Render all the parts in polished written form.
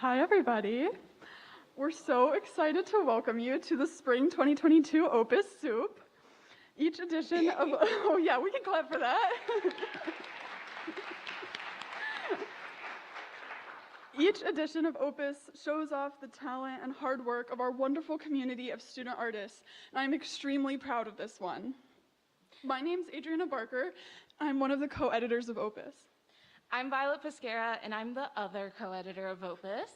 Hi, everybody. We're so excited to welcome you to the Spring 2022 Opus Soup. Each edition of, oh yeah, we can clap for that. Each edition of Opus shows off the talent and hard work of our wonderful community of student artists, and I'm extremely proud of this one. My name's Adriana Barker. I'm one of the co-editors of Opus. I'm Violet Pesquera, and I'm the other co-editor of Opus.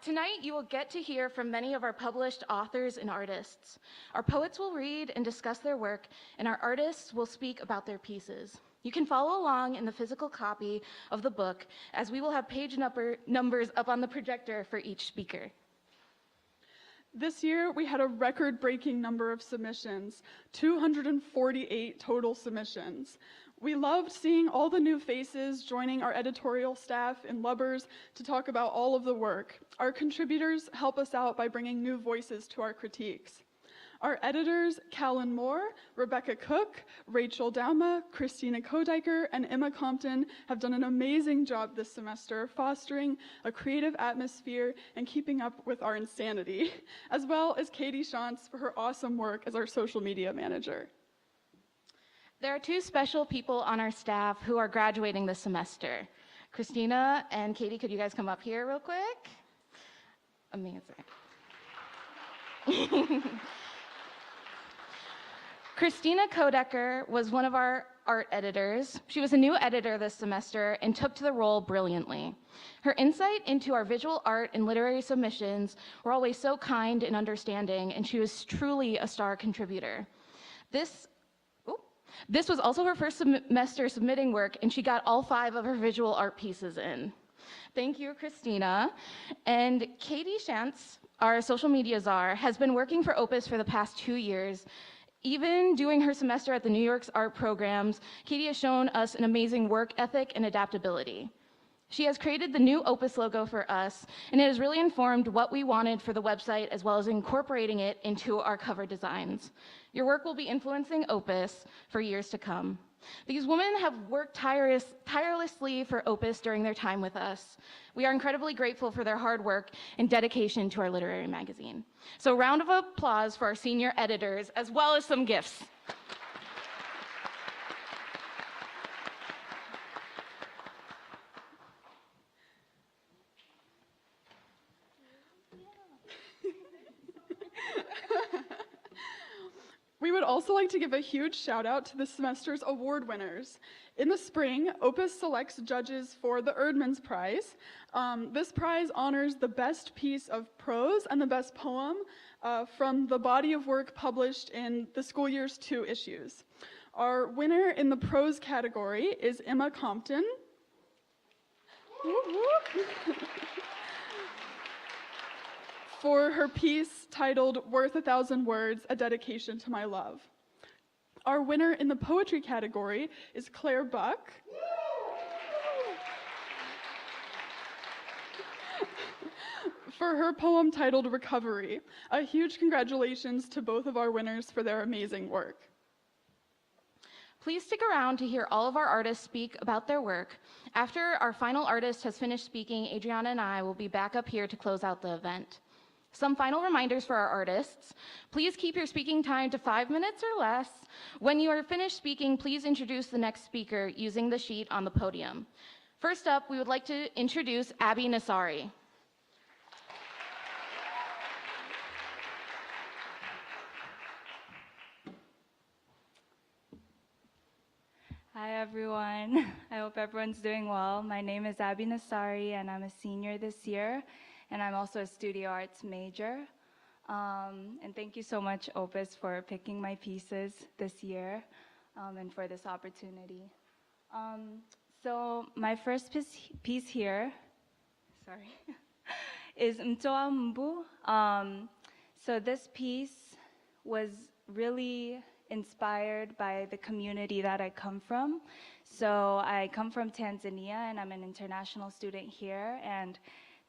Tonight, you will get to hear from many of our published authors and artists. Our poets will read and discuss their work, and our artists will speak about their pieces. You can follow along in the physical copy of the book, as we will have page numbers up on the projector for each speaker. This year, we had a record-breaking number of submissions, 248 total submissions. We loved seeing all the new faces joining our editorial staff in Lubbers to talk about all of the work. Our contributors help us out by bringing new voices to our critiques. Our editors, Callan Moore, Rebecca Cook, Rachel Dauma, Christina Kodiker, and Emma Compton have done an amazing job this semester fostering a creative atmosphere and keeping up with our insanity, as well as Katie Shantz for her awesome work as our social media manager. There are two special people on our staff who are graduating this semester. Christina and Katie, could you guys come up here real quick? Amazing. Christina Kodecker was one of our art editors. She was a new editor this semester and took to the role brilliantly. Her insight into our visual art and literary submissions were always so kind and understanding, and she was truly a star contributor. This was also her first semester submitting work, and she got all 5 of her visual art pieces in. Thank you, Christina. And Katie Shantz, our social media czar, has been working for Opus for the past 2 years. Even doing her semester at the New York's art programs, Katie has shown us an amazing work ethic and adaptability. She has created the new Opus logo for us, and it has really informed what we wanted for the website, as well as incorporating it into our cover designs. Your work will be influencing Opus for years to come. These women have worked tirelessly for Opus during their time with us. We are incredibly grateful for their hard work and dedication to our literary magazine. So a round of applause for our senior editors, as well as some gifts. We would also like to give a huge shout out to this semester's award winners. In the spring, Opus selects judges for the Erdman's Prize. This prize honors the best piece of prose and the best poem from the body of work published in the school year's 2 issues. Our winner in the prose category is Emma Compton. For her piece titled Worth 1,000 Words, A Dedication to My Love. Our winner in the poetry category is Claire Buck. For her poem titled Recovery. A huge congratulations to both of our winners for their amazing work. Please stick around to hear all of our artists speak about their work. After our final artist has finished speaking, Adriana and I will be back up here to close out the event. Some final reminders for our artists. Please keep your speaking time to 5 minutes or less. When you are finished speaking, please introduce the next speaker using the sheet on the podium. First up, we would like to introduce Abby Nassari. Hi everyone, I hope everyone's doing well. My name is Abby Nassari and I'm a senior this year, and I'm also a studio arts major. And thank you so much, Opus, for picking my pieces this year and for this opportunity. So my first piece here, is Mtoa Mbu. So this piece was really inspired by the community that I come from. So I come from Tanzania and I'm an international student here, and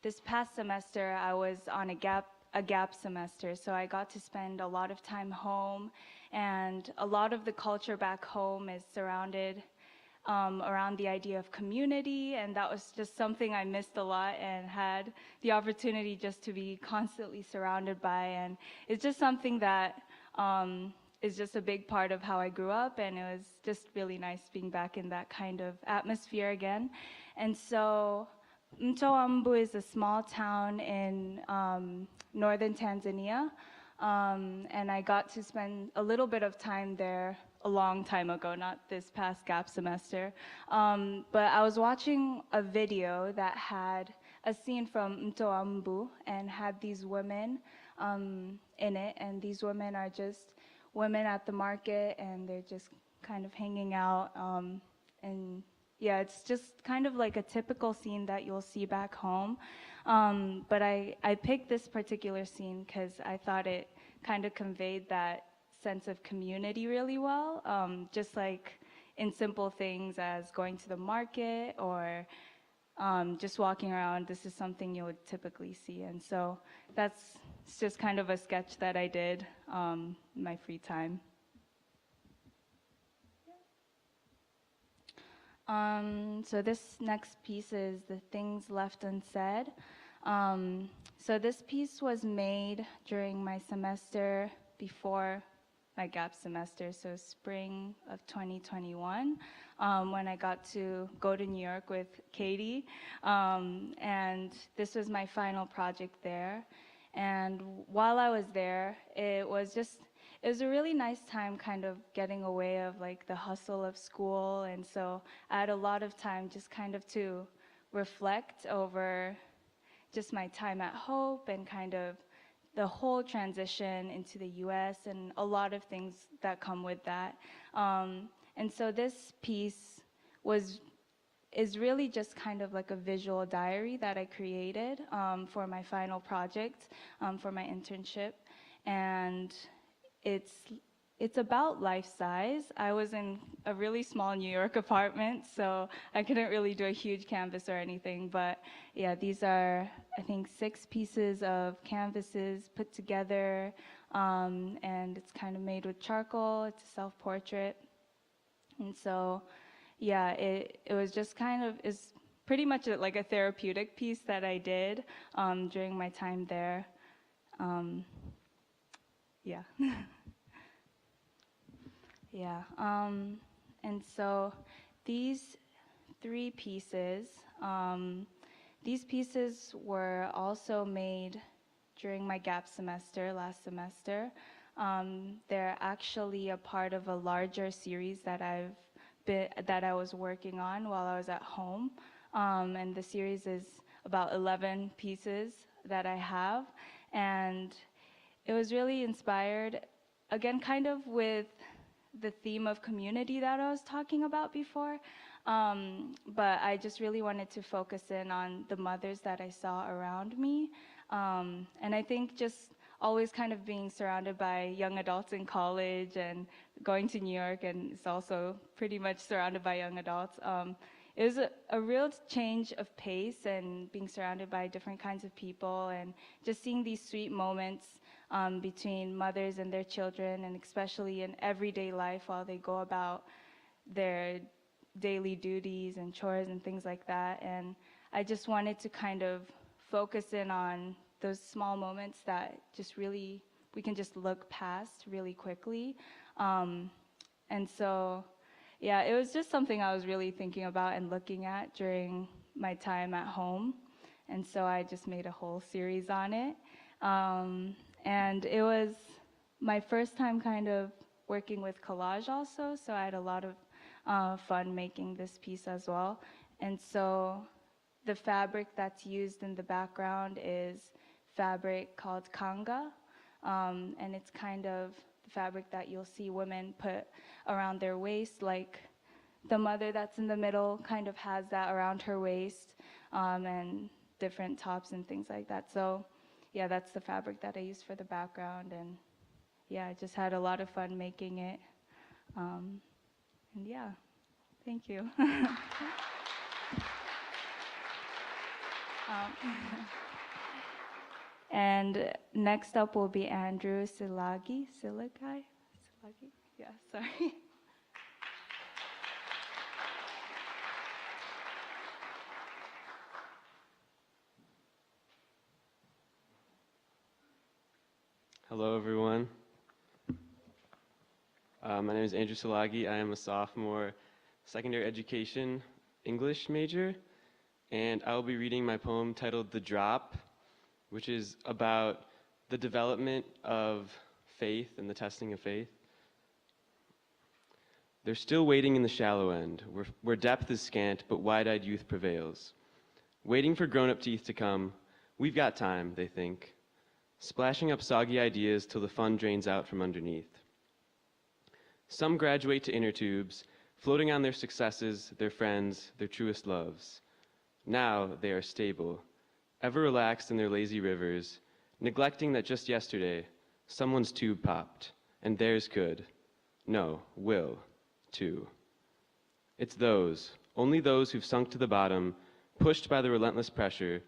this past semester I was on a gap semester, so I got to spend a lot of time home, and a lot of the culture back home is surrounded around the idea of community, and that was just something I missed a lot and had the opportunity just to be constantly surrounded by. And it's just something that is just a big part of how I grew up, and it was just really nice being back in that kind of atmosphere again. And so Mtoambu is a small town in northern Tanzania, and I got to spend a little bit of time there a long time ago, not this past gap semester. But I was watching a video that had a scene from Mtoambu and had these women in it, and these women are just women at the market, and they're just kind of hanging out, and yeah, it's just kind of like a typical scene that you'll see back home. But I picked this particular scene because I thought it kind of conveyed that sense of community really well, just like in simple things as going to the market or just walking around. This is something you would typically see, and so that's just kind of a sketch that I did in my free time. So this next piece is The Things Left Unsaid. So this piece was made during my semester before my gap semester, so spring of 2021, when I got to go to New York with Katie. And this was my final project there. And while I was there, it was a really nice time kind of getting away of like the hustle of school. And so I had a lot of time just kind of to reflect over just my time at Hope and kind of the whole transition into the US and a lot of things that come with that. And so this piece is really just kind of like a visual diary that I created for my final project, for my internship. And it's about life size. I was in a really small New York apartment, so I couldn't really do a huge canvas or anything, but yeah, these are, I think, 6 pieces of canvases put together, and it's kind of made with charcoal. It's a self-portrait. And so, yeah, it was just kind of, is pretty much like a therapeutic piece that I did during my time there. Yeah. Yeah, and so these 3 pieces, these pieces were also made during my gap semester, last semester. They're actually a part of a larger series that I was working on while I was at home. And the series is about 11 pieces that I have. And it was really inspired, again, kind of with the theme of community that I was talking about before. But I just really wanted to focus in on the mothers that I saw around me. And I think just always kind of being surrounded by young adults in college and going to New York, and it's also pretty much surrounded by young adults. It was a real change of pace and being surrounded by different kinds of people and just seeing these sweet moments between mothers and their children, and especially in everyday life while they go about their daily duties and chores and things like that. And I just wanted to kind of focus in on those small moments that just really, we can just look past really quickly. And so, yeah, it was just something I was really thinking about and looking at during my time at home. And so I just made a whole series on it. And it was my first time kind of working with collage also, so I had a lot of fun making this piece as well. And so the fabric that's used in the background is fabric called kanga, and it's kind of the fabric that you'll see women put around their waist, like the mother that's in the middle kind of has that around her waist, and different tops and things like that. So yeah, that's the fabric that I used for the background, and yeah, I just had a lot of fun making it. And yeah, thank you. And next up will be Andrew Silagi. Yeah, sorry. Hello, everyone. My name is Andrew Salagi. I am a sophomore secondary education English major, and I will be reading my poem titled The Drop, which is about the development of faith and the testing of faith. They're still waiting in the shallow end, where depth is scant, but wide-eyed youth prevails. Waiting for grown-up teeth to come, we've got time, they think, splashing up soggy ideas till the fun drains out from underneath. Some graduate to inner tubes, floating on their successes, their friends, their truest loves. Now they are stable, ever relaxed in their lazy rivers, neglecting that just yesterday, someone's tube popped, and theirs could, no, will, too. It's those, only those who've sunk to the bottom, pushed by the relentless pressure,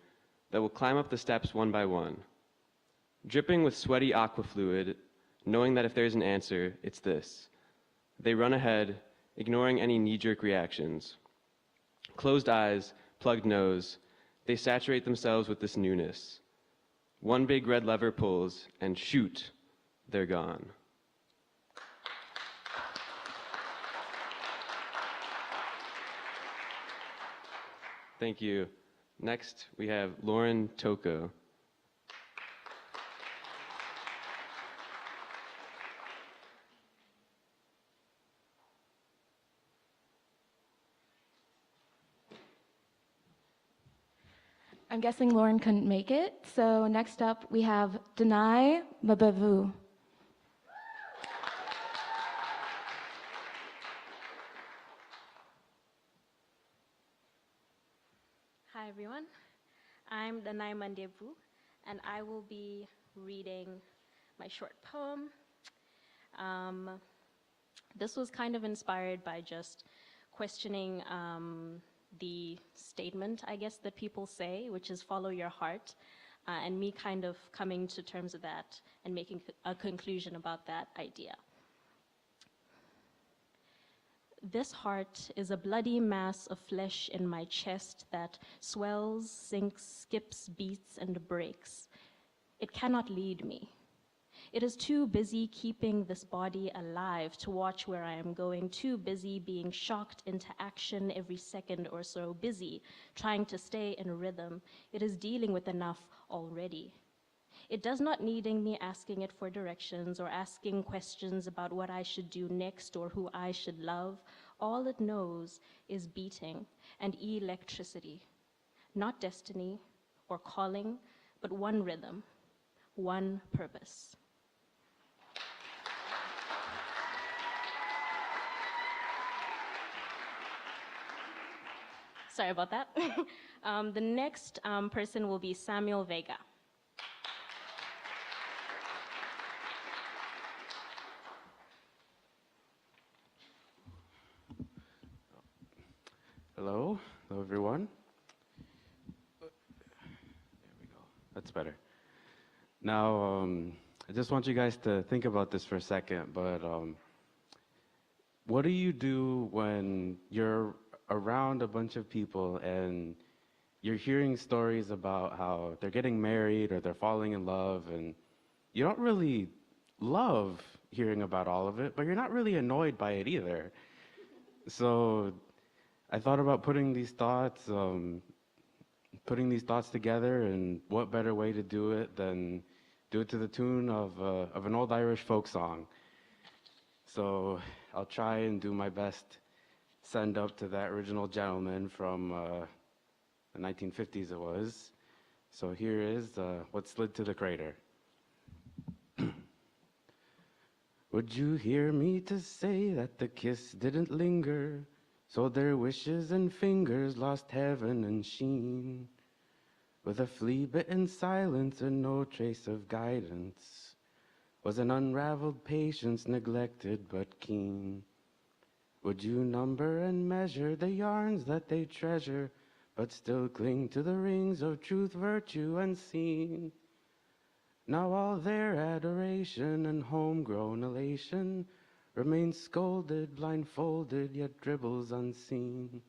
that will climb up the steps one by one, dripping with sweaty aqua fluid, knowing that if there's an answer, it's this. They run ahead, ignoring any knee-jerk reactions. Closed eyes, plugged nose, they saturate themselves with this newness. One big red lever pulls, and shoot, they're gone. Thank you. Next, we have Lauren Toko. I'm guessing Lauren couldn't make it, so next up we have Denai Mabavu. Hi everyone, I'm Danai Mandevu, and I will be reading my short poem. This was kind of inspired by just questioning the statement, I guess, that people say, which is follow your heart, and me kind of coming to terms with that and making a conclusion about that idea. This heart is a bloody mass of flesh in my chest that swells, sinks, skips, beats, and breaks. It cannot lead me. It is too busy keeping this body alive to watch where I am going, too busy being shocked into action every second or so, busy trying to stay in rhythm. It is dealing with enough already. It does not needing me asking it for directions or asking questions about what I should do next or who I should love. All it knows is beating and electricity, not destiny or calling, but one rhythm, one purpose. Sorry about that. The next person will be Samuel Vega. Hello everyone. There we go. That's better. Now, I just want you guys to think about this for a second, but what do you do when you're around a bunch of people and you're hearing stories about how they're getting married or they're falling in love, and you don't really love hearing about all of it, but you're not really annoyed by it either? So I thought about putting these thoughts together, and what better way to do it than do it to the tune of an old Irish folk song. So I'll try and do my best, send up to that original gentleman from the 1950s it was. So here is What Slid to the Crater. Would you hear me to say that the kiss didn't linger, so their wishes and fingers lost heaven and sheen, with a flea-bitten silence and no trace of guidance, was an unraveled patience neglected but keen. Would you number and measure the yarns that they treasure, but still cling to the rings of truth, virtue, and seen? Now all their adoration and homegrown elation remains scolded, blindfolded, yet dribbles unseen.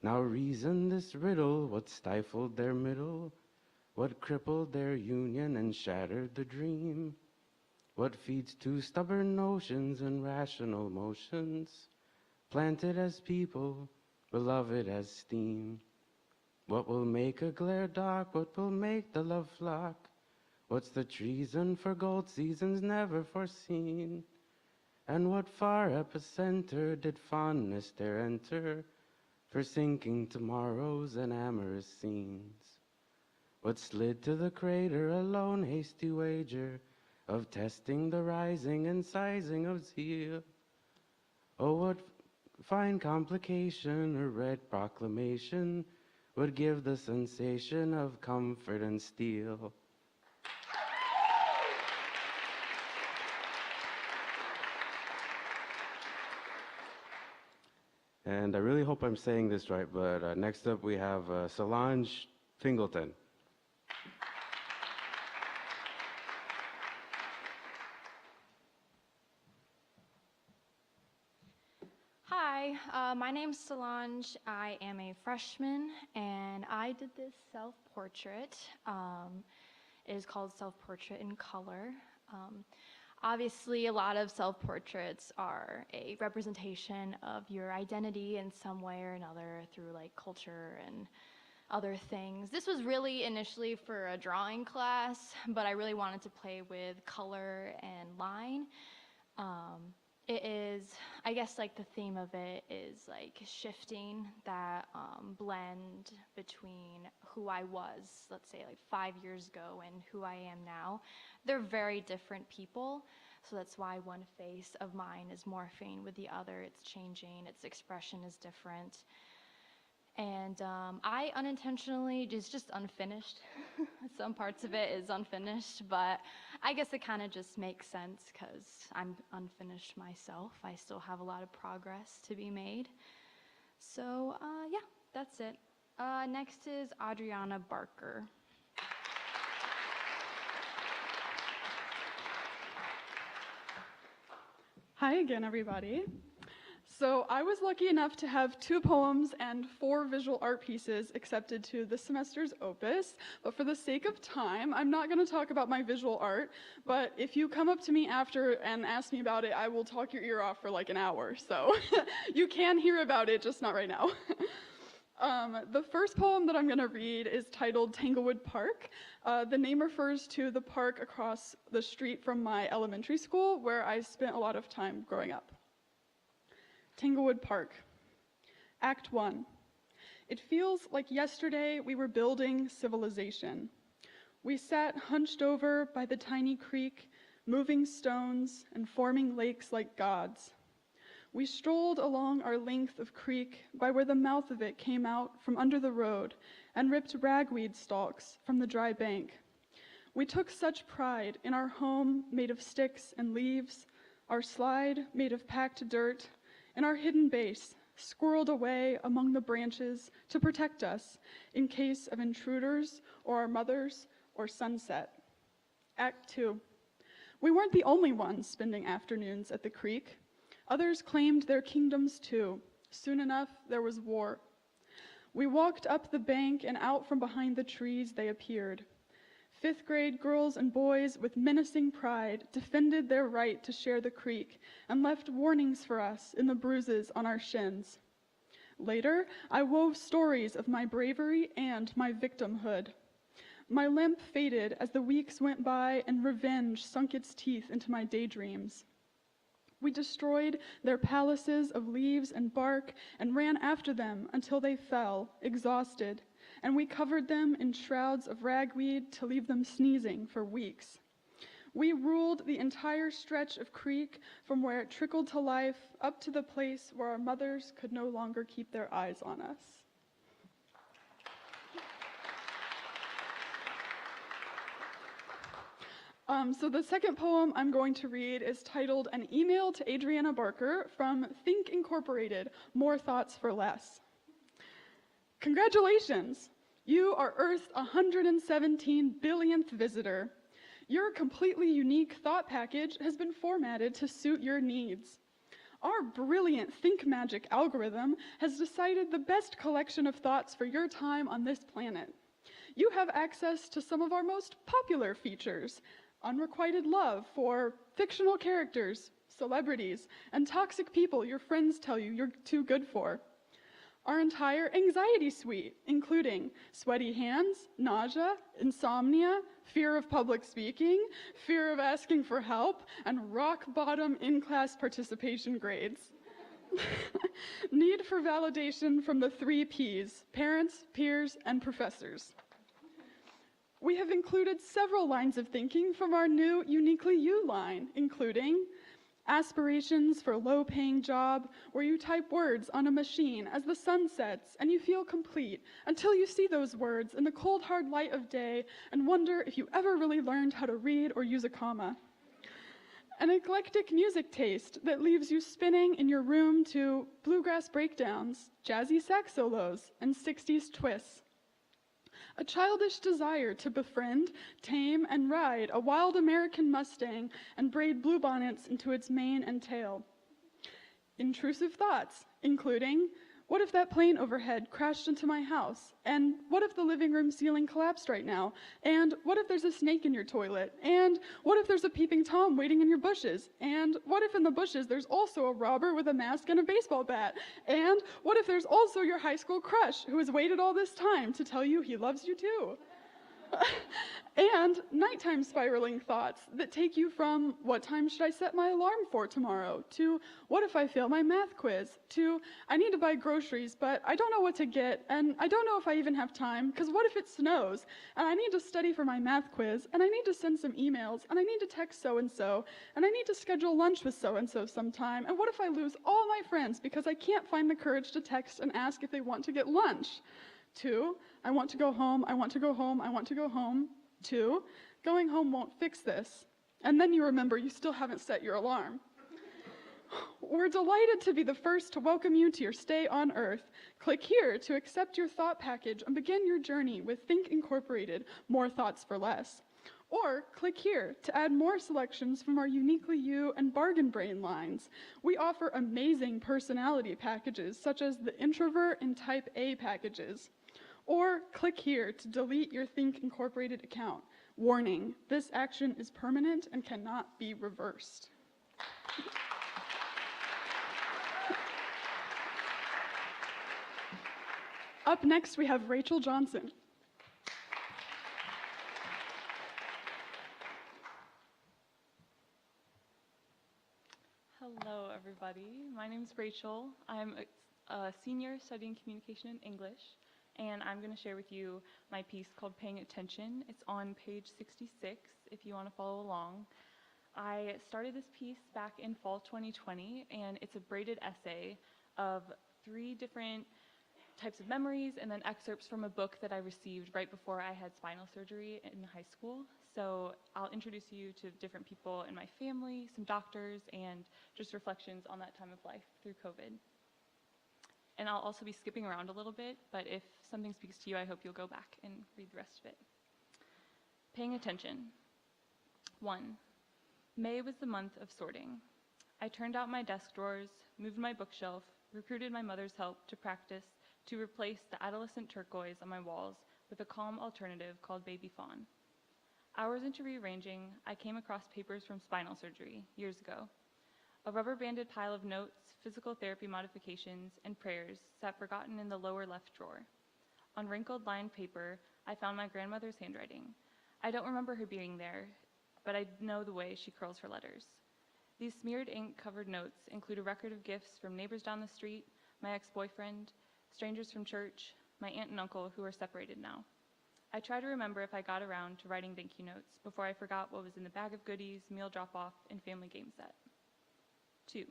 Now reason this riddle, what stifled their middle What crippled their union and shattered the dream? What feeds to stubborn notions and rational motions, planted as people, beloved as steam? What will make a glare dark? What will make the love flock? What's the treason for gold seasons never foreseen? And what far epicenter did fondness there enter, for sinking tomorrows and amorous scenes? What slid to the crater a lone hasty wager of testing the rising and sizing of zeal? Oh, what fine complication or red proclamation would give the sensation of comfort and steel? And I really hope I'm saying this right, but next up we have Solange Fingleton. Hi, my name's Solange. I am a freshman, and I did this self-portrait. It is called Self-Portrait in Color. Obviously, a lot of self-portraits are a representation of your identity in some way or another through like culture and other things. This was really initially for a drawing class, but I really wanted to play with color and line. It is, I guess, like the theme of it is like shifting that blend between who I was, let's say like 5 years ago, and who I am now. They're very different people, so that's why one face of mine is morphing with the other. It's changing, its expression is different. And I unintentionally, just unfinished. Some parts of it is unfinished, but I guess it kind of just makes sense because I'm unfinished myself. I still have a lot of progress to be made. So yeah, that's it. Next is Adriana Barker. Hi again, everybody. So I was lucky enough to have 2 poems and 4 visual art pieces accepted to this semester's Opus, but for the sake of time, I'm not going to talk about my visual art, but if you come up to me after and ask me about it, I will talk your ear off for like an hour, so you can hear about it, just not right now. The first poem that I'm going to read is titled Tanglewood Park. The name refers to the park across the street from my elementary school, where I spent a lot of time growing up. Tanglewood Park. Act 1. It feels like yesterday we were building civilization. We sat hunched over by the tiny creek, moving stones and forming lakes like gods. We strolled along our length of creek by where the mouth of it came out from under the road and ripped ragweed stalks from the dry bank. We took such pride in our home made of sticks and leaves, our slide made of packed dirt, and our hidden base, squirreled away among the branches to protect us in case of intruders or our mothers or sunset. Act 2. We weren't the only ones spending afternoons at the creek. Others claimed their kingdoms too. Soon enough, there was war. We walked up the bank and out from behind the trees they appeared. 5th grade girls and boys with menacing pride defended their right to share the creek and left warnings for us in the bruises on our shins. Later, I wove stories of my bravery and my victimhood. My limp faded as the weeks went by and revenge sunk its teeth into my daydreams. We destroyed their palaces of leaves and bark and ran after them until they fell, exhausted, and we covered them in shrouds of ragweed to leave them sneezing for weeks. We ruled the entire stretch of creek from where it trickled to life up to the place where our mothers could no longer keep their eyes on us. So the second poem I'm going to read is titled An Email to Adriana Barker from Think Incorporated, More Thoughts for Less. Congratulations! You are Earth's 117 billionth visitor. Your completely unique thought package has been formatted to suit your needs. Our brilliant Think Magic algorithm has decided the best collection of thoughts for your time on this planet. You have access to some of our most popular features: unrequited love for fictional characters, celebrities, and toxic people your friends tell you you're too good for. Our entire anxiety suite, including sweaty hands, nausea, insomnia, fear of public speaking, fear of asking for help, and rock bottom in-class participation grades. Need for validation from the 3 Ps: parents, peers, and professors. We have included several lines of thinking from our new Uniquely You line, including aspirations for a low-paying job where you type words on a machine as the sun sets and you feel complete until you see those words in the cold, hard light of day and wonder if you ever really learned how to read or use a comma. An eclectic music taste that leaves you spinning in your room to bluegrass breakdowns, jazzy sax solos, and 60s twists. A childish desire to befriend, tame, and ride a wild American Mustang and braid bluebonnets into its mane and tail. Intrusive thoughts, including, what if that plane overhead crashed into my house? And what if the living room ceiling collapsed right now? And what if there's a snake in your toilet? And what if there's a peeping Tom waiting in your bushes? And what if in the bushes there's also a robber with a mask and a baseball bat? And what if there's also your high school crush who has waited all this time to tell you he loves you too? And nighttime spiraling thoughts that take you from what time should I set my alarm for tomorrow to what if I fail my math quiz to I need to buy groceries but I don't know what to get and I don't know if I even have time because what if it snows and I need to study for my math quiz and I need to send some emails and I need to text so-and-so and I need to schedule lunch with so-and-so sometime and what if I lose all my friends because I can't find the courage to text and ask if they want to get lunch? 2, I want to go home, I want to go home, I want to go home. 2, going home won't fix this. And then you remember you still haven't set your alarm. We're delighted to be the first to welcome you to your stay on Earth. Click here to accept your thought package and begin your journey with Think Incorporated, More Thoughts for Less. Or click here to add more selections from our Uniquely You and Bargain Brain lines. We offer amazing personality packages such as the Introvert and Type A packages. Or click here to delete your Think Incorporated account. Warning, this action is permanent and cannot be reversed. Up next, we have Rachel Johnson. Hello, everybody. My name is Rachel. I'm a senior studying communication in English, and I'm going to share with you my piece called Paying Attention. It's on page 66 if you want to follow along. I started this piece back in fall 2020, and it's a braided essay of 3 different types of memories and then excerpts from a book that I received right before I had spinal surgery in high school. So I'll introduce you to different people in my family, some doctors, and just reflections on that time of life through COVID. And I'll also be skipping around a little bit, but if something speaks to you, I hope you'll go back and read the rest of it. Paying attention. 1. May was the month of sorting. I turned out my desk drawers, moved my bookshelf, recruited my mother's help to practice to replace the adolescent turquoise on my walls with a calm alternative called Baby Fawn. Hours into rearranging, I came across papers from spinal surgery years ago. A rubber-banded pile of notes, physical therapy modifications, and prayers sat forgotten in the lower left drawer. On wrinkled lined paper, I found my grandmother's handwriting. I don't remember her being there, but I know the way she curls her letters. These smeared ink-covered notes include a record of gifts from neighbors down the street, my ex-boyfriend, strangers from church, my aunt and uncle who are separated now. I try to remember if I got around to writing thank you notes before I forgot what was in the bag of goodies, meal drop-off, and family game set. 2.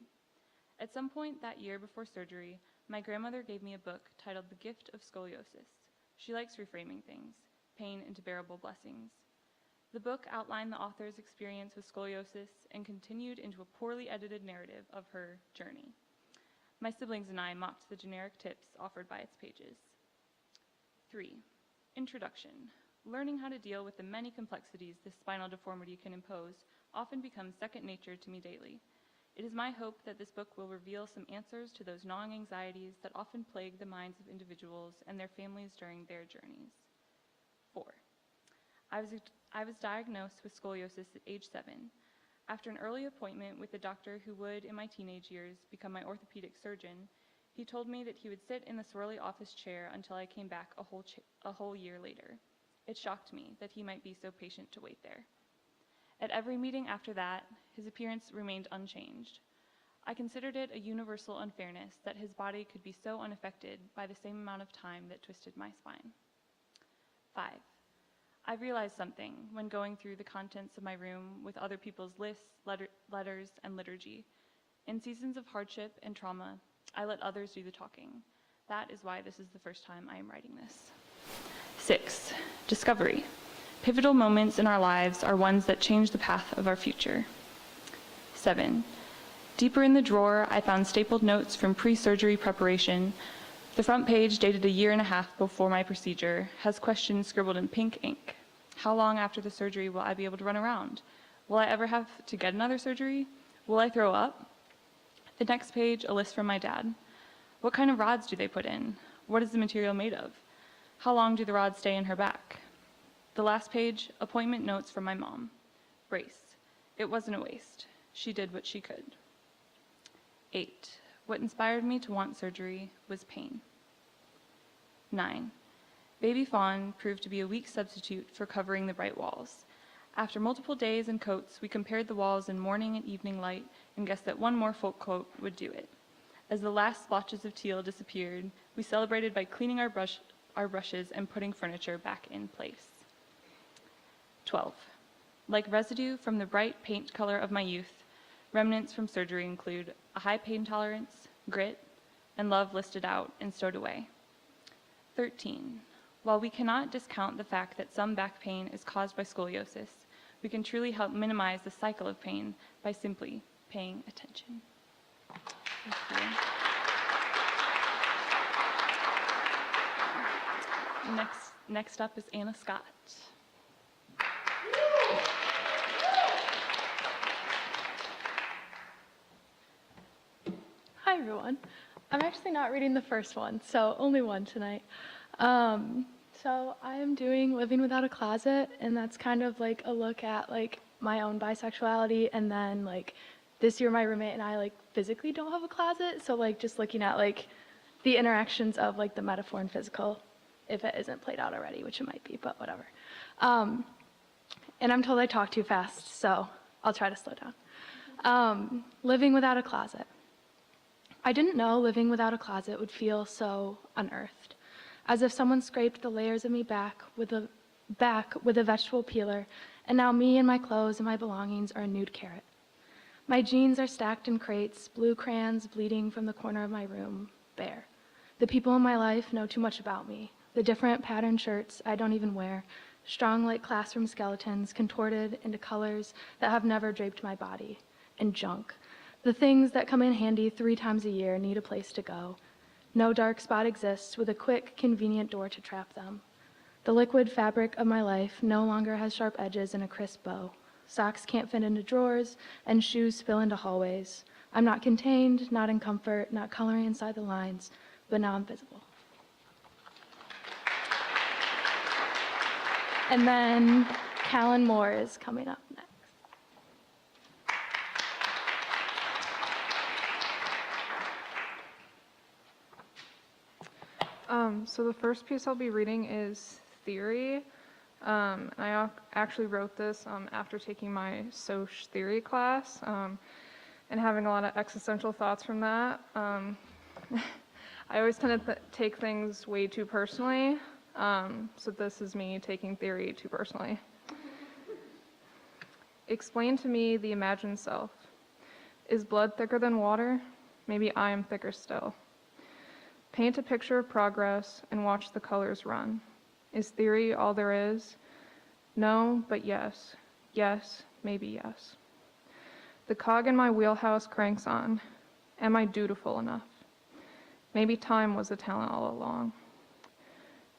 At some point that year before surgery, my grandmother gave me a book titled The Gift of Scoliosis. She likes reframing things, pain into bearable blessings. The book outlined the author's experience with scoliosis and continued into a poorly edited narrative of her journey. My siblings and I mocked the generic tips offered by its pages. 3. Introduction. Learning how to deal with the many complexities this spinal deformity can impose often becomes second nature to me daily. It is my hope that this book will reveal some answers to those gnawing anxieties that often plague the minds of individuals and their families during their journeys. 4. I was diagnosed with scoliosis at age 7. After an early appointment with the doctor who would, in my teenage years, become my orthopedic surgeon, he told me that he would sit in the swirly office chair until I came back a whole year later. It shocked me that he might be so patient to wait there. At every meeting after that, his appearance remained unchanged. I considered it a universal unfairness that his body could be so unaffected by the same amount of time that twisted my spine. 5. I realized something when going through the contents of my room with other people's lists, letters, and liturgy. In seasons of hardship and trauma, I let others do the talking. That is why this is the first time I am writing this. 6. Discovery. Pivotal moments in our lives are ones that change the path of our future. 7. Deeper in the drawer, I found stapled notes from pre-surgery preparation. The front page, dated a year and a half before my procedure, has questions scribbled in pink ink. How long after the surgery will I be able to run around? Will I ever have to get another surgery? Will I throw up? The next page, a list from my dad. What kind of rods do they put in? What is the material made of? How long do the rods stay in her back? The last page, appointment notes from my mom. Brace. It wasn't a waste. She did what she could. 8. What inspired me to want surgery was pain. 9. Baby Fawn proved to be a weak substitute for covering the bright walls. After multiple days and coats, we compared the walls in morning and evening light and guessed that one more folk coat would do it. As the last splotches of teal disappeared, we celebrated by cleaning our brushes and putting furniture back in place. 12. Like residue from the bright paint color of my youth, remnants from surgery include a high pain tolerance, grit, and love listed out and stowed away. 13. While we cannot discount the fact that some back pain is caused by scoliosis, we can truly help minimize the cycle of pain by simply paying attention. Thank you. Next up is Anna Scott. Hi, everyone. I'm actually not reading the first one, so only one tonight. So I am doing Living Without a Closet, and that's kind of like a look at like my own bisexuality, and then like this year my roommate and I like physically don't have a closet, so like just looking at like the interactions of like the metaphor and physical, if it isn't played out already, which it might be, but whatever. And I'm told I talk too fast, so I'll try to slow down. Living without a closet. I didn't know living without a closet would feel so unearthed, as if someone scraped the layers of me back with a vegetable peeler, and now me and my clothes and my belongings are a nude carrot. My jeans are stacked in crates, blue crayons bleeding from the corner of my room, bare. The people in my life know too much about me. The different patterned shirts I don't even wear, strong like classroom skeletons, contorted into colors that have never draped my body, and junk. The things that come in handy 3 times a year need a place to go. No dark spot exists with a quick, convenient door to trap them. The liquid fabric of my life no longer has sharp edges and a crisp bow. Socks can't fit into drawers, and shoes spill into hallways. I'm not contained, not in comfort, not coloring inside the lines, but now I'm visible. And then Callan Moore is coming up next. So the first piece I'll be reading is Theory. I actually wrote this after taking my Soc Theory class and having a lot of existential thoughts from that. I always tend to take things way too personally, so this is me taking theory too personally. Explain to me the imagined self. Is blood thicker than water? Maybe I am thicker still. Paint a picture of progress and watch the colors run. Is theory all there is? No, but yes. Yes, maybe yes. The cog in my wheelhouse cranks on. Am I dutiful enough? Maybe time was the talent all along.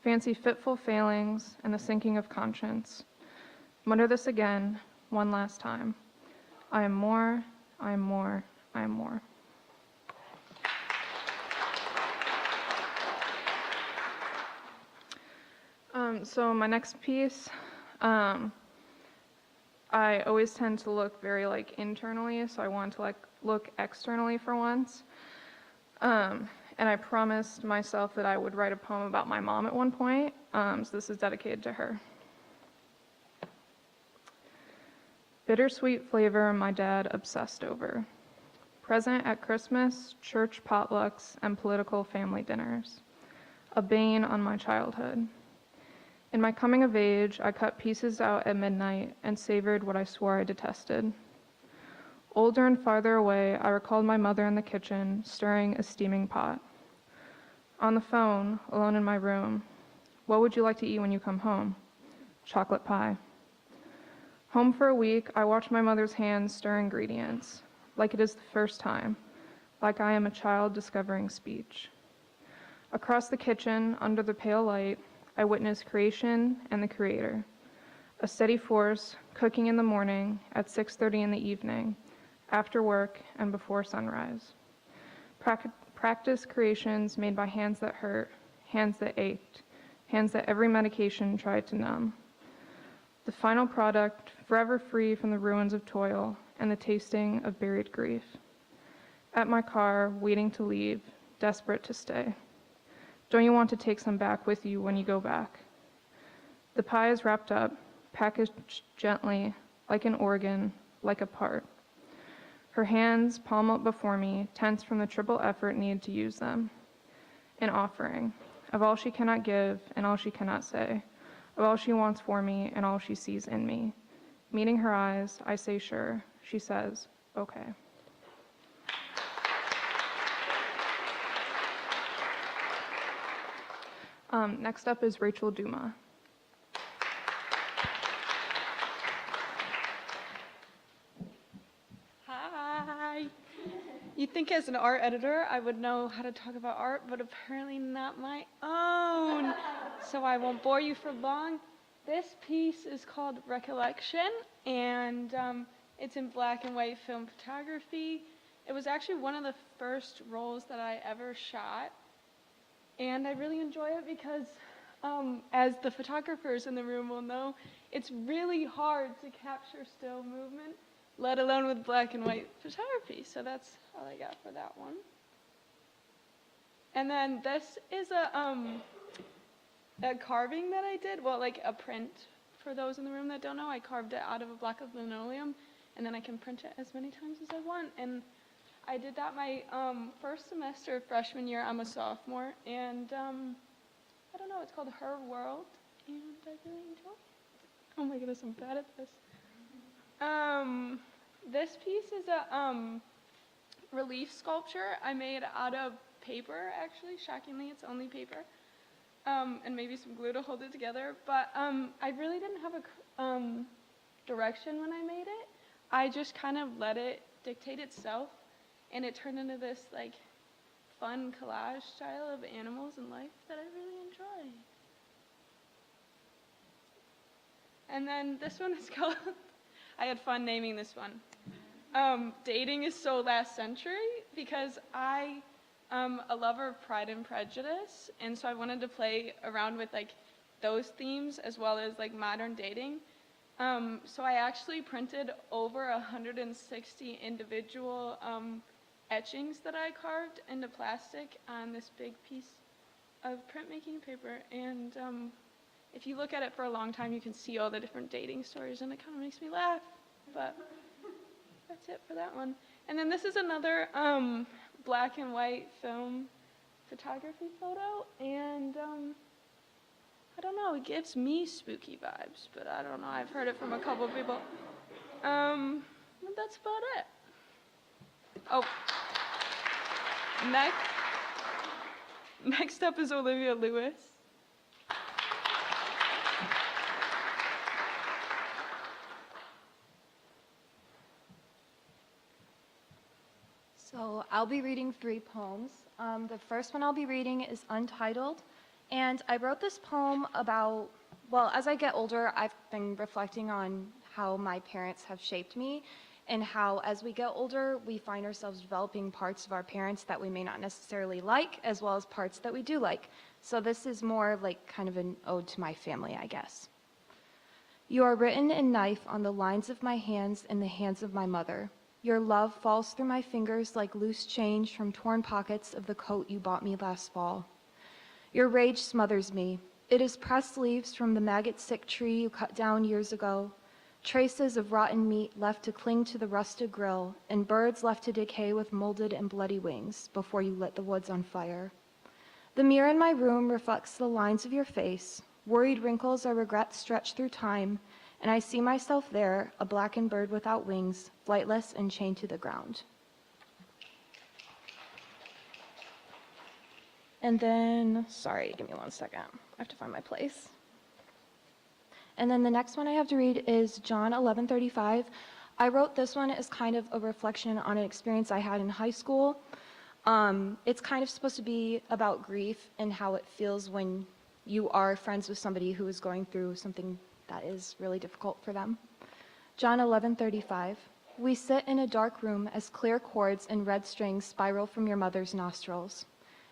Fancy fitful failings and the sinking of conscience. Mutter this again, one last time. I am more, I am more, I am more. So my next piece I always tend to look very like internally, so I want to like look externally for once. And I promised myself that I would write a poem about my mom at one point, so this is dedicated to her. Bittersweet flavor my dad obsessed over. Present at Christmas, church potlucks, and political family dinners. A bane on my childhood. In my coming of age, I cut pieces out at midnight and savored what I swore I detested. Older and farther away, I recalled my mother in the kitchen, stirring a steaming pot. On the phone, alone in my room, what would you like to eat when you come home? Chocolate pie. Home for a week, I watch my mother's hands stir ingredients, like it is the first time, like I am a child discovering speech. Across the kitchen, under the pale light, I witness creation and the creator, a steady force cooking in the morning at 6:30 in the evening, after work and before sunrise. Practice creations made by hands that hurt, hands that ached, hands that every medication tried to numb. The final product, forever free from the ruins of toil and the tasting of buried grief. At my car, waiting to leave, desperate to stay. Don't you want to take some back with you when you go back? The pie is wrapped up, packaged gently, like an organ, like a part. Her hands, palm up before me, tense from the triple effort needed to use them. An offering of all she cannot give and all she cannot say, of all she wants for me and all she sees in me. Meeting her eyes, I say sure. She says, okay. Next up is Rachel Duma. Hi. You'd think as an art editor I would know how to talk about art, but apparently not my own. So I won't bore you for long. This piece is called Recollection, and it's in black and white film photography. It was actually one of the first rolls that I ever shot. And I really enjoy it because, as the photographers in the room will know, it's really hard to capture still movement, let alone with black and white photography. So that's all I got for that one. And then this is a carving that I did, well, like a print. For those in the room that don't know, I carved it out of a block of linoleum, and then I can print it as many times as I want. And I did that my first semester of freshman year. I'm a sophomore, and I don't know, it's called Her World, and I really enjoy it. Oh my goodness, I'm bad at this. This piece is a relief sculpture I made out of paper, actually. Shockingly, it's only paper, and maybe some glue to hold it together. But I really didn't have a direction when I made it. I just kind of let it dictate itself. And it turned into this like fun collage style of animals and life that I really enjoy. And then this one is called, I had fun naming this one. Dating is so last century, because I am a lover of Pride and Prejudice, and so I wanted to play around with like those themes as well as like modern dating. So I actually printed over 160 individual etchings that I carved into plastic on this big piece of printmaking paper. And if you look at it for a long time, you can see all the different dating stories, and it kind of makes me laugh. But that's it for that one. And then this is another black and white film photography photo, and I don't know, it gives me spooky vibes, but I don't know, I've heard it from a couple of people. But that's about it. Oh, next up is Olivia Lewis. So I'll be reading 3 poems. The first one I'll be reading is Untitled, and I wrote this poem about, well, as I get older, I've been reflecting on how my parents have shaped me, and how as we get older, we find ourselves developing parts of our parents that we may not necessarily like, as well as parts that we do like. So this is more like kind of an ode to my family, I guess. You are written in knife on the lines of my hands and the hands of my mother. Your love falls through my fingers like loose change from torn pockets of the coat you bought me last fall. Your rage smothers me. It is pressed leaves from the maggot-sick tree you cut down years ago, traces of rotten meat left to cling to the rusted grill, and birds left to decay with molded and bloody wings before you lit the woods on fire. The mirror in my room reflects the lines of your face. Worried wrinkles are regrets stretched through time, and I see myself there, a blackened bird without wings, flightless and chained to the ground. And then, sorry, give me 1 second. I have to find my place. And then the next one I have to read is John 11:35. I wrote this one as kind of a reflection on an experience I had in high school. It's kind of supposed to be about grief and how it feels when you are friends with somebody who is going through something that is really difficult for them. John 11:35. We sit in a dark room as clear cords and red strings spiral from your mother's nostrils.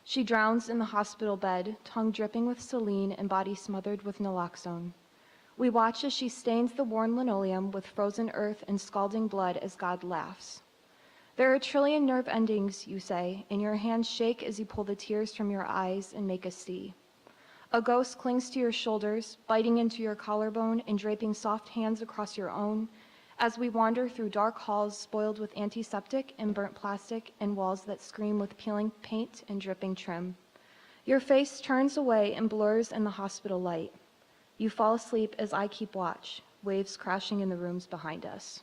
She drowns in the hospital bed, tongue dripping with saline and body smothered with naloxone. We watch as she stains the worn linoleum with frozen earth and scalding blood as God laughs. There are a trillion nerve endings, you say, and your hands shake as you pull the tears from your eyes and make us see. A ghost clings to your shoulders, biting into your collarbone and draping soft hands across your own as we wander through dark halls spoiled with antiseptic and burnt plastic and walls that scream with peeling paint and dripping trim. Your face turns away and blurs in the hospital light. You fall asleep as I keep watch, waves crashing in the rooms behind us.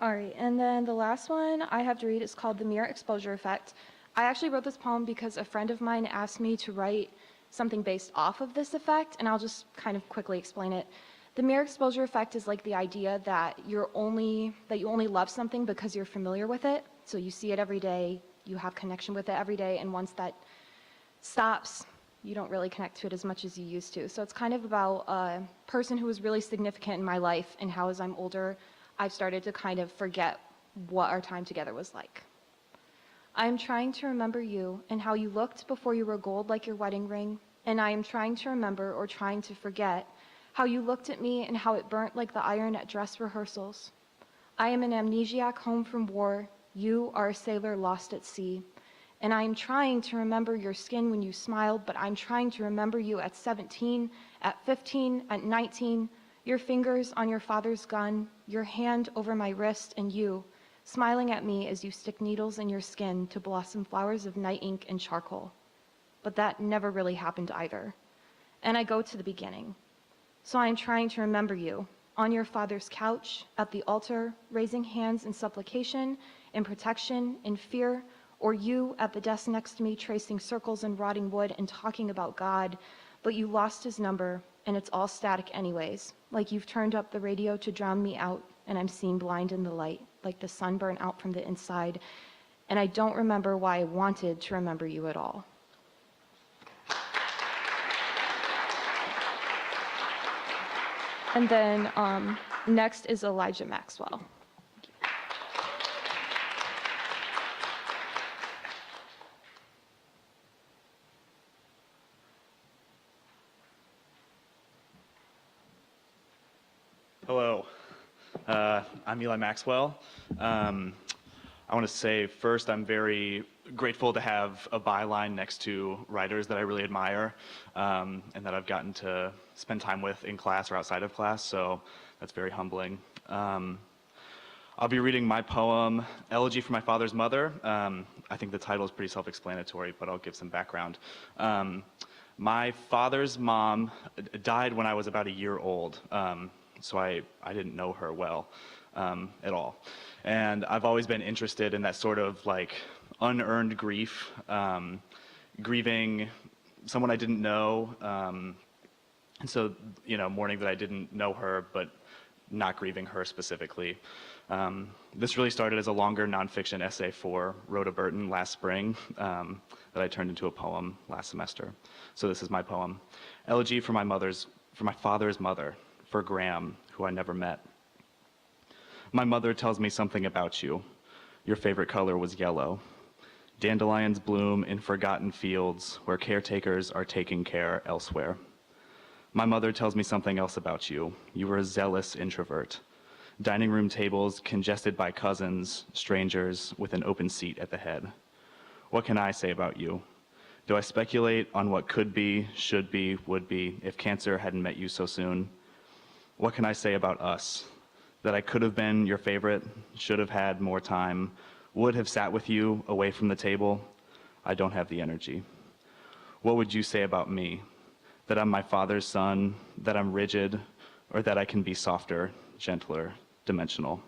All right, and then the last one I have to read is called The Mere Exposure Effect. I actually wrote this poem because a friend of mine asked me to write something based off of this effect, and I'll just kind of quickly explain it. The mere exposure effect is like the idea that you only love something because you're familiar with it. So you see it every day, you have connection with it every day, and once that stops, you don't really connect to it as much as you used to. So it's kind of about a person who was really significant in my life, and how as I'm older, I've started to kind of forget what our time together was like. I am trying to remember you and how you looked before you were gold like your wedding ring, and I am trying to remember or trying to forget how you looked at me and how it burnt like the iron at dress rehearsals. I am an amnesiac home from war. You are a sailor lost at sea. And I am trying to remember your skin when you smiled, but I'm trying to remember you at 17, at 15, at 19, your fingers on your father's gun, your hand over my wrist, and you, smiling at me as you stick needles in your skin to blossom flowers of night ink and charcoal. But that never really happened either. And I go to the beginning. So I am trying to remember you, on your father's couch, at the altar, raising hands in supplication, in protection, in fear, or you at the desk next to me tracing circles in rotting wood and talking about God, but you lost his number, and it's all static anyways, like you've turned up the radio to drown me out, and I'm seen blind in the light, like the sun burnt out from the inside, and I don't remember why I wanted to remember you at all. And then next is Elijah Maxwell. Hello, I'm Eli Maxwell. I want to say first I'm very grateful to have a byline next to writers that I really admire and that I've gotten to spend time with in class or outside of class, so that's very humbling. I'll be reading my poem, Elegy for My Father's Mother. I think the title is pretty self-explanatory, but I'll give some background. My father's mom died when I was about a year old, so I didn't know her well at all. And I've always been interested in that sort of like unearned grief, grieving someone I didn't know. And so, you know, mourning that I didn't know her, but not grieving her specifically. This really started as a longer nonfiction essay for Rhoda Burton last spring that I turned into a poem last semester. So this is my poem, Elegy for my father's mother, for Graham, who I never met. My mother tells me something about you. Your favorite color was yellow. Dandelions bloom in forgotten fields where caretakers are taking care elsewhere. My mother tells me something else about you. You were a zealous introvert. Dining room tables congested by cousins, strangers with an open seat at the head. What can I say about you? Do I speculate on what could be, should be, would be if cancer hadn't met you so soon? What can I say about us? That I could have been your favorite, should have had more time, would have sat with you away from the table? I don't have the energy. What would you say about me? That I'm my father's son, that I'm rigid, or that I can be softer, gentler, dimensional?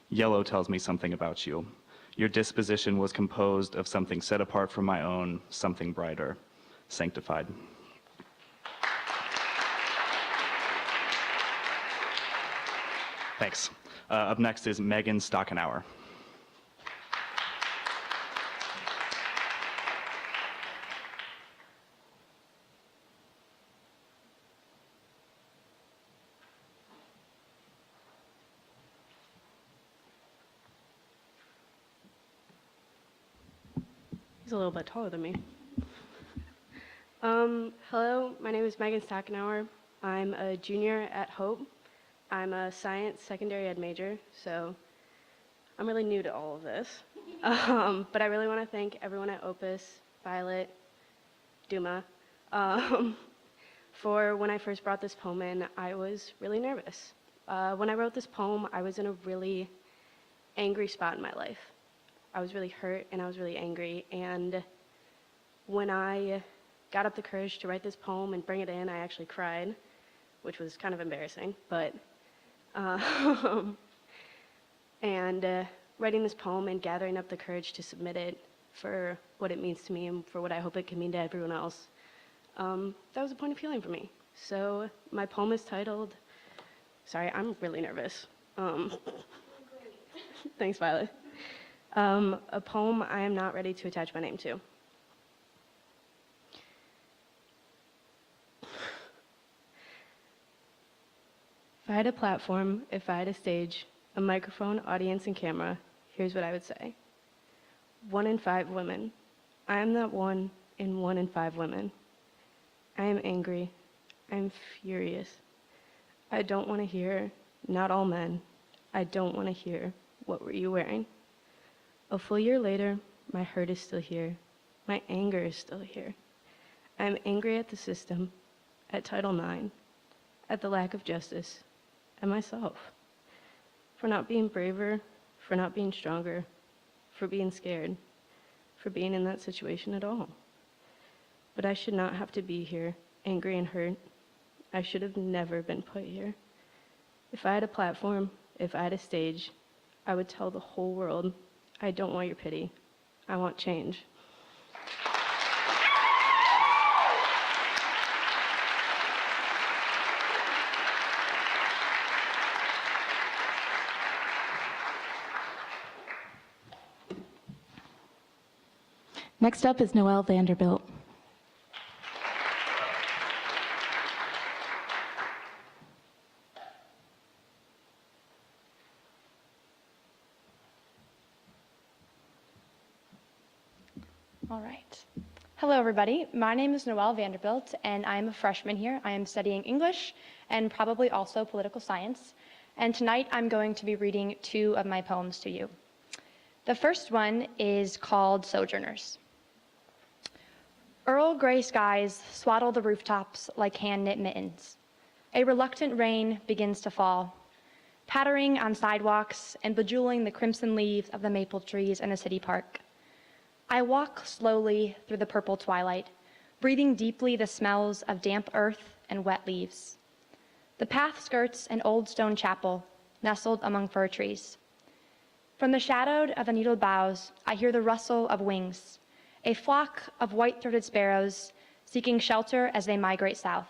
Yellow tells me something about you. Your disposition was composed of something set apart from my own, something brighter, sanctified. Thanks. Up next is Megan Stockenauer. He's a little bit taller than me. Hello, my name is Megan Stockenauer. I'm a junior at Hope. I'm a science secondary ed major, so I'm really new to all of this. But I really want to thank everyone at Opus, Violet, Duma, for when I first brought this poem in, I was really nervous. When I wrote this poem, I was in a really angry spot in my life. I was really hurt and I was really angry, and when I got up the courage to write this poem and bring it in, I actually cried, which was kind of embarrassing, but and writing this poem and gathering up the courage to submit it for what it means to me and for what I hope it can mean to everyone else, that was a point of healing for me. So my poem is titled, sorry, I'm really nervous. Thanks, Violet. A poem I am not ready to attach my name to. If I had a platform, if I had a stage, a microphone, audience, and camera, here's what I would say. 1 in 5 women. I am that 1 in 1 in 5 women. I am angry. I am furious. I don't want to hear, not all men. I don't want to hear, what were you wearing? A full year later, my hurt is still here. My anger is still here. I am angry at the system, at Title IX, at the lack of justice, and myself. For not being braver, for not being stronger, for being scared, for being in that situation at all. But I should not have to be here, angry and hurt. I should have never been put here. If I had a platform, if I had a stage, I would tell the whole world, I don't want your pity. I want change. Next up is Noelle Vanderbilt. All right. Hello, everybody. My name is Noelle Vanderbilt, and I'm a freshman here. I am studying English and probably also political science. And tonight I'm going to be reading 2 of my poems to you. The first one is called Sojourners. Earl gray skies swaddle the rooftops like hand-knit mittens. A reluctant rain begins to fall, pattering on sidewalks and bejeweling the crimson leaves of the maple trees in a city park. I walk slowly through the purple twilight, breathing deeply the smells of damp earth and wet leaves. The path skirts an old stone chapel nestled among fir trees. From the shadow of the needled boughs, I hear the rustle of wings, a flock of white-throated sparrows seeking shelter as they migrate south.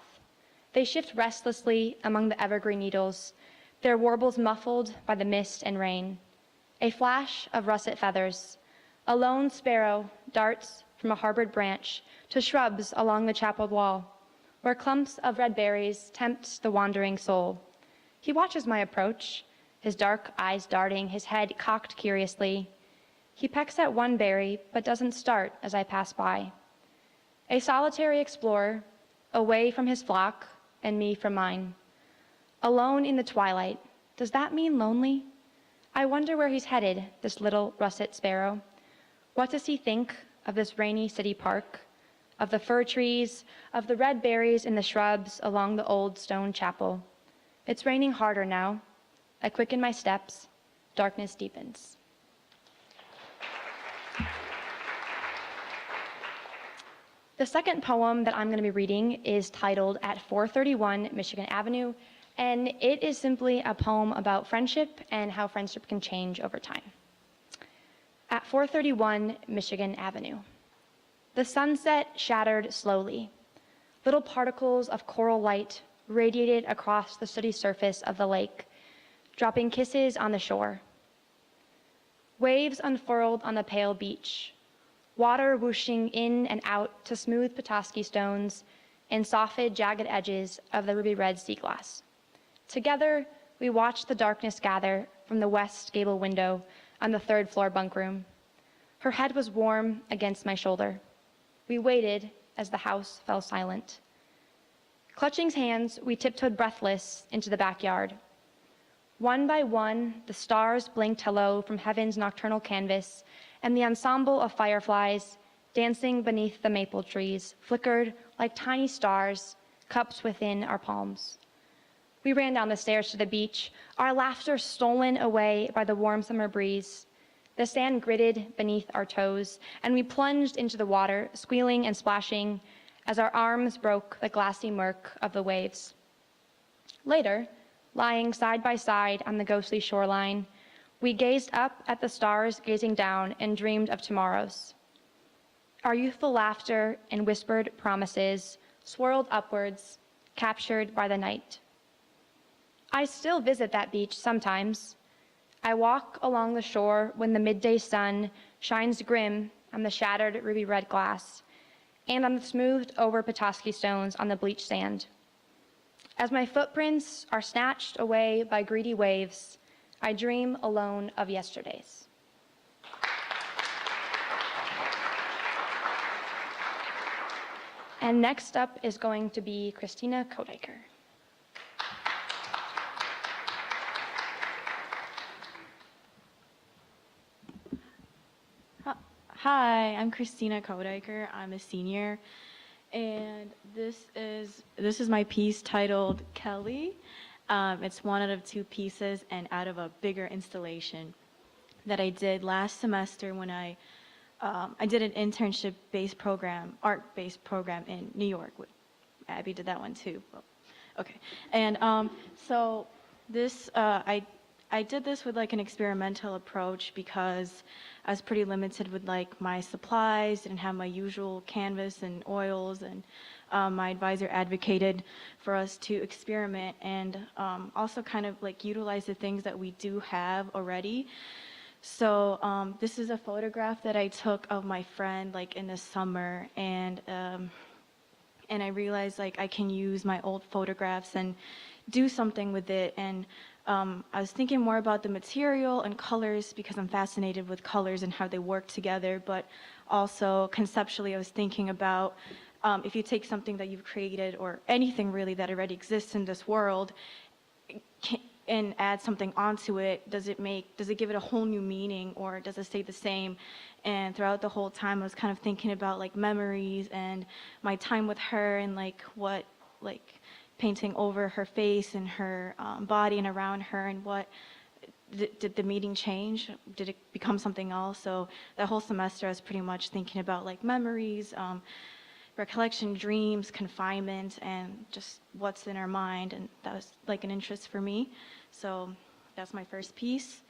They shift restlessly among the evergreen needles, their warbles muffled by the mist and rain. A flash of russet feathers. A lone sparrow darts from a harbored branch to shrubs along the chapel wall, where clumps of red berries tempt the wandering soul. He watches my approach, his dark eyes darting, his head cocked curiously. He pecks at one berry, but doesn't start as I pass by. A solitary explorer, away from his flock and me from mine. Alone in the twilight, does that mean lonely? I wonder where he's headed, this little russet sparrow. What does he think of this rainy city park, of the fir trees, of the red berries in the shrubs along the old stone chapel? It's raining harder now. I quicken my steps. Darkness deepens. The second poem that I'm going to be reading is titled At 431 Michigan Avenue, and it is simply a poem about friendship and how friendship can change over time. At 431 Michigan Avenue. The sunset shattered slowly. Little particles of coral light radiated across the sooty surface of the lake, dropping kisses on the shore. Waves unfurled on the pale beach, water whooshing in and out to smooth Petoskey stones and soften jagged edges of the ruby red sea glass. Together, we watched the darkness gather from the west gable window on the third floor bunk room. Her head was warm against my shoulder. We waited as the house fell silent. Clutching hands, we tiptoed breathless into the backyard. One by one, the stars blinked hello from heaven's nocturnal canvas, and the ensemble of fireflies dancing beneath the maple trees flickered like tiny stars, cups within our palms. We ran down the stairs to the beach, our laughter stolen away by the warm summer breeze. The sand gritted beneath our toes, and we plunged into the water, squealing and splashing as our arms broke the glassy murk of the waves. Later, lying side by side on the ghostly shoreline, we gazed up at the stars gazing down and dreamed of tomorrows. Our youthful laughter and whispered promises swirled upwards, captured by the night. I still visit that beach sometimes. I walk along the shore when the midday sun shines grim on the shattered ruby red glass and on the smoothed over Petoskey stones on the bleached sand. As my footprints are snatched away by greedy waves, I dream alone of yesterdays. And next up is going to be Christina Kodiker. Hi, I'm Christina Kodiker. I'm a senior, and this is my piece titled Kelly. It's one out of two pieces and out of a bigger installation that I did last semester when I did an internship-based program, art-based program in New York. Abby did that one too. Okay, and so this I did this with like an experimental approach because I was pretty limited with like my supplies, didn't have my usual canvas and oils, and my advisor advocated for us to experiment and also kind of like utilize the things that we do have already. So this is a photograph that I took of my friend like in the summer, and I realized like I can use my old photographs and do something with it. And I was thinking more about the material and colors because I'm fascinated with colors and how they work together, but also conceptually I was thinking about if you take something that you've created or anything really that already exists in this world and add something onto it, does it give it a whole new meaning, or does it stay the same? And throughout the whole time I was kind of thinking about like memories and my time with her and like what like painting over her face and her body and around her, and what did the meeting change? Did it become something else? So that whole semester I was pretty much thinking about like memories, recollection, dreams, confinement, and just what's in our mind, and that was like an interest for me. So that's my first piece.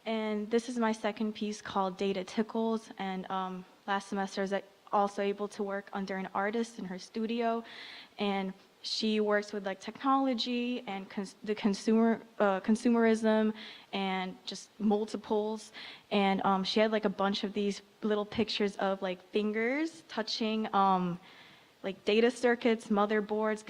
And this is my second piece called Data Tickles, and last semester I was also able to work under an artist in her studio, and she works with like technology and the consumerism and just multiples. And she had like a bunch of these little pictures of like fingers touching like data circuits, motherboards,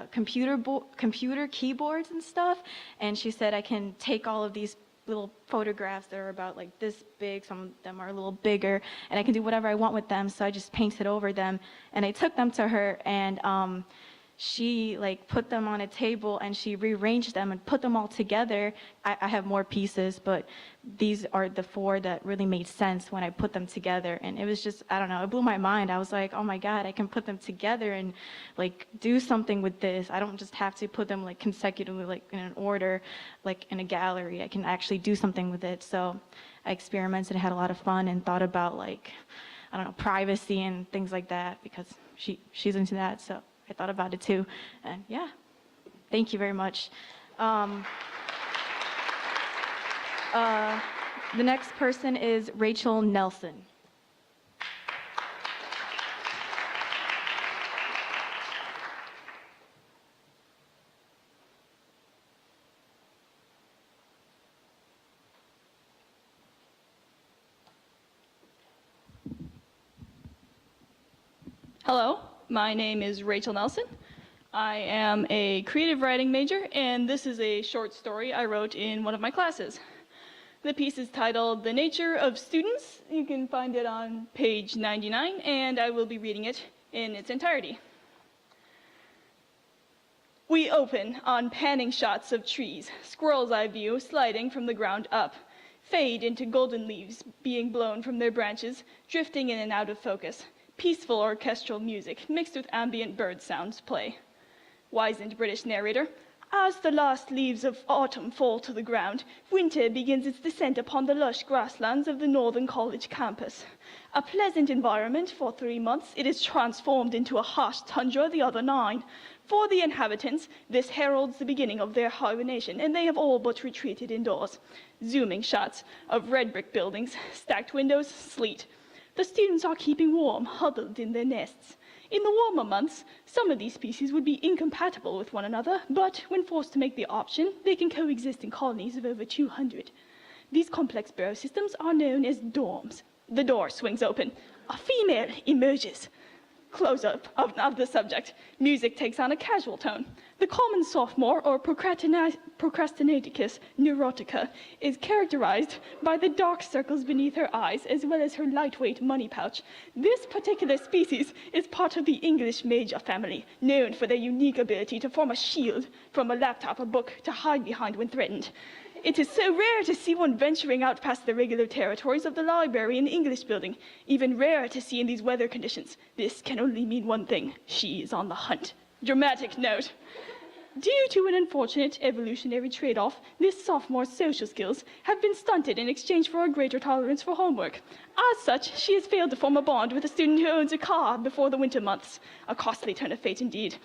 computer keyboards and stuff. And she said I can take all of these little photographs that are about like this big. Some of them are a little bigger, and I can do whatever I want with them. So I just painted over them, and I took them to her, and she like put them on a table and she rearranged them and put them all together. I have more pieces, but these are the 4 that really made sense when I put them together. And it was just, I don't know, it blew my mind. I was like, oh my God, I can put them together and like do something with this. I don't just have to put them like consecutively, like in an order, like in a gallery. I can actually do something with it. So I experimented, had a lot of fun, and thought about like, I don't know, privacy and things like that, because she's into that. So I thought about it too, and yeah, thank you very much. The next person is Rachel Nelson. Hello, my name is Rachel Nelson. I am a creative writing major, and this is a short story I wrote in one of my classes. The piece is titled The Nature of Students. You can find it on page 99, and I will be reading it in its entirety. We open on panning shots of trees, squirrels I view sliding from the ground up, fade into golden leaves being blown from their branches, drifting in and out of focus. Peaceful orchestral music mixed with ambient bird sounds play. Wizened British narrator, as the last leaves of autumn fall to the ground, winter begins its descent upon the lush grasslands of the Northern College campus. A pleasant environment for 3 months, it is transformed into a harsh tundra the other 9. For the inhabitants, this heralds the beginning of their hibernation, and they have all but retreated indoors. Zooming shots of red brick buildings, stacked windows, sleet. The students are keeping warm, huddled in their nests. In the warmer months, some of these species would be incompatible with one another, but when forced to make the option, they can coexist in colonies of over 200. These complex burrow systems are known as dorms. The door swings open. A female emerges. Close-up of the subject. Music takes on a casual tone. The common sophomore, or procrastinaticus neurotica, is characterized by the dark circles beneath her eyes, as well as her lightweight money pouch. This particular species is part of the English major family, known for their unique ability to form a shield from a laptop or book to hide behind when threatened. It is so rare to see one venturing out past the regular territories of the library and English building. Even rarer to see in these weather conditions. This can only mean one thing. She is on the hunt. Dramatic note. Due to an unfortunate evolutionary trade-off, this sophomore's social skills have been stunted in exchange for a greater tolerance for homework. As such, she has failed to form a bond with a student who owns a car before the winter months. A costly turn of fate indeed.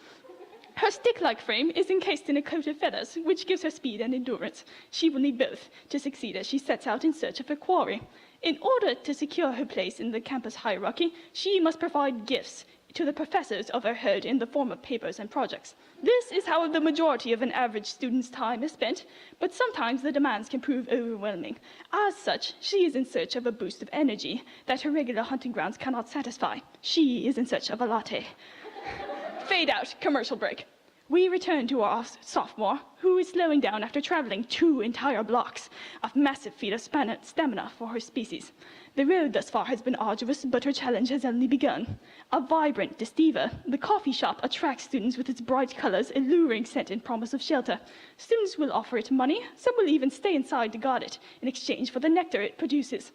Her stick-like frame is encased in a coat of feathers, which gives her speed and endurance. She will need both to succeed as she sets out in search of her quarry. In order to secure her place in the campus hierarchy, she must provide gifts to the professors of her herd in the form of papers and projects. This is how the majority of an average student's time is spent, but sometimes the demands can prove overwhelming. As such, she is in search of a boost of energy that her regular hunting grounds cannot satisfy. She is in search of a latte. Fade out, commercial break. We return to our sophomore, who is slowing down after traveling 2 entire blocks, a massive feat of stamina for her species. The road thus far has been arduous, but her challenge has only begun. A vibrant Destiva, the coffee shop attracts students with its bright colors, alluring scent, and promise of shelter. Students will offer it money, some will even stay inside to guard it, in exchange for the nectar it produces.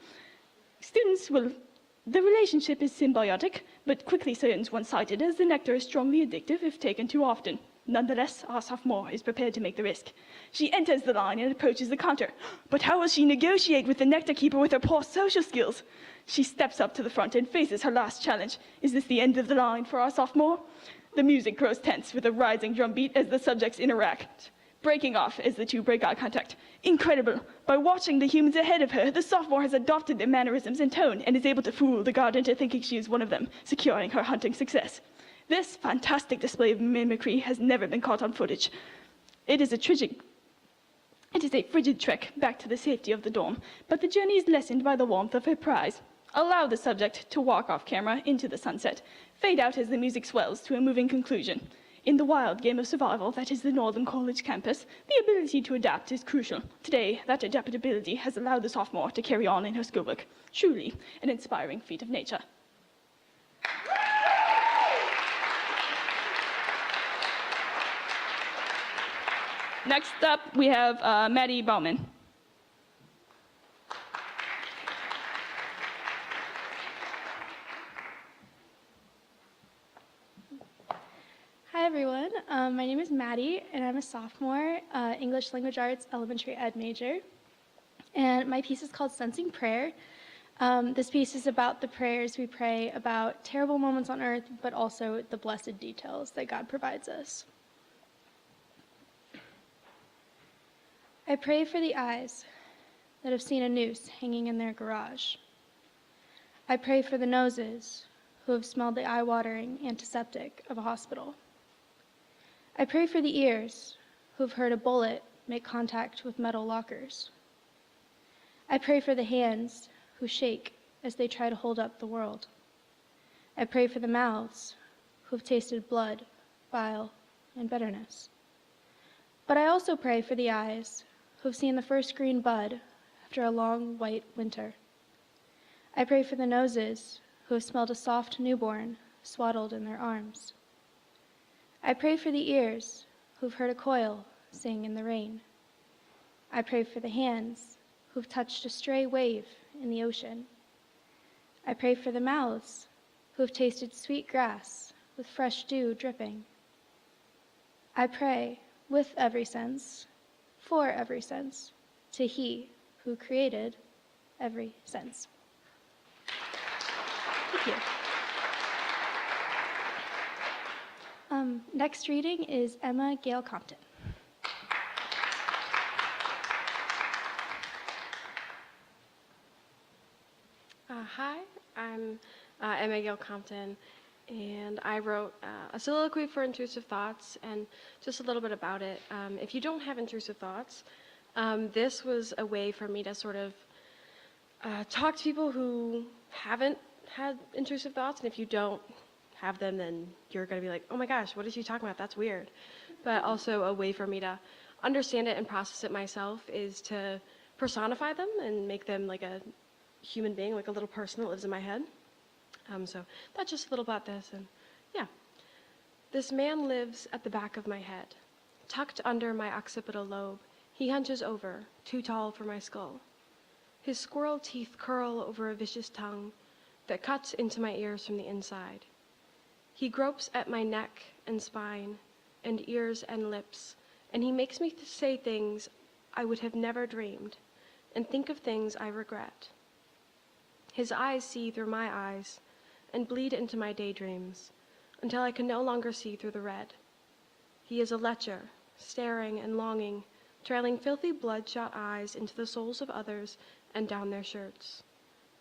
The relationship is symbiotic, but quickly turns one-sided as the nectar is strongly addictive if taken too often. Nonetheless, our sophomore is prepared to make the risk. She enters the line and approaches the counter. But how will she negotiate with the nectar keeper with her poor social skills? She steps up to the front and faces her last challenge. Is this the end of the line for our sophomore? The music grows tense with a rising drum beat as the subjects interact, breaking off as the two break eye contact. Incredible! By watching the humans ahead of her, the sophomore has adopted their mannerisms and tone and is able to fool the guard into thinking she is one of them, securing her hunting success. This fantastic display of mimicry has never been caught on footage. It is a frigid trek back to the safety of the dorm, but the journey is lessened by the warmth of her prize. Allow the subject to walk off camera into the sunset. Fade out as the music swells to a moving conclusion. In the wild game of survival that is the Northern College campus, the ability to adapt is crucial. Today, that adaptability has allowed the sophomore to carry on in her schoolwork. Truly an inspiring feat of nature. Next up, we have Maddie Bauman. Hi everyone, my name is Maddie and I'm a sophomore, English Language Arts Elementary Ed major. And my piece is called Sensing Prayer. This piece is about the prayers we pray about terrible moments on earth, but also the blessed details that God provides us. I pray for the eyes that have seen a noose hanging in their garage. I pray for the noses who have smelled the eye-watering antiseptic of a hospital. I pray for the ears who have heard a bullet make contact with metal lockers. I pray for the hands who shake as they try to hold up the world. I pray for the mouths who have tasted blood, bile, and bitterness. But I also pray for the eyes who have seen the first green bud after a long white winter. I pray for the noses who have smelled a soft newborn swaddled in their arms. I pray for the ears who've heard a coil sing in the rain. I pray for the hands who've touched a stray wave in the ocean. I pray for the mouths who've tasted sweet grass with fresh dew dripping. I pray with every sense, for every sense, to He who created every sense. Thank you. Next reading is Emma Gale Compton. Hi, I'm Emma Gale Compton, and I wrote a soliloquy for intrusive thoughts and just a little bit about it. If you don't have intrusive thoughts, this was a way for me to sort of talk to people who haven't had intrusive thoughts, and if you don't have them, then you're going to be like, oh my gosh, what is she talking about? That's weird. But also a way for me to understand it and process it myself is to personify them and make them like a human being, like a little person that lives in my head. So that's just a little about this, and yeah. This man lives at the back of my head. Tucked under my occipital lobe, he hunches over, too tall for my skull. His squirrel teeth curl over a vicious tongue that cuts into my ears from the inside. He gropes at my neck and spine and ears and lips, and he makes me say things I would have never dreamed and think of things I regret. His eyes see through my eyes and bleed into my daydreams until I can no longer see through the red. He is a lecher, staring and longing, trailing filthy bloodshot eyes into the souls of others and down their shirts.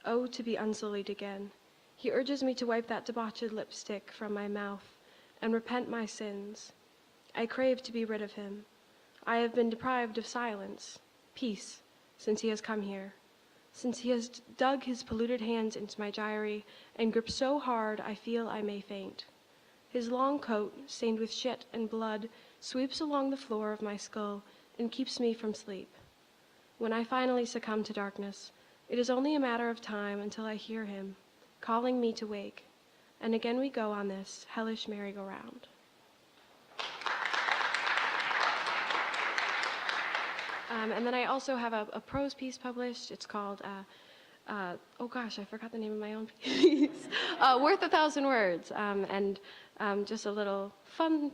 Oh, to be unsullied again. He urges me to wipe that debauched lipstick from my mouth and repent my sins. I crave to be rid of him. I have been deprived of silence, peace, since he has come here. Since he has dug his polluted hands into my gyre and gripped so hard I feel I may faint. His long coat, stained with shit and blood, sweeps along the floor of my skull and keeps me from sleep. When I finally succumb to darkness, it is only a matter of time until I hear him, calling me to wake, and again we go on this hellish merry-go-round. And then I also have a prose piece published. It's called, oh gosh, I forgot the name of my own piece. Worth 1,000 Words. And just a little fun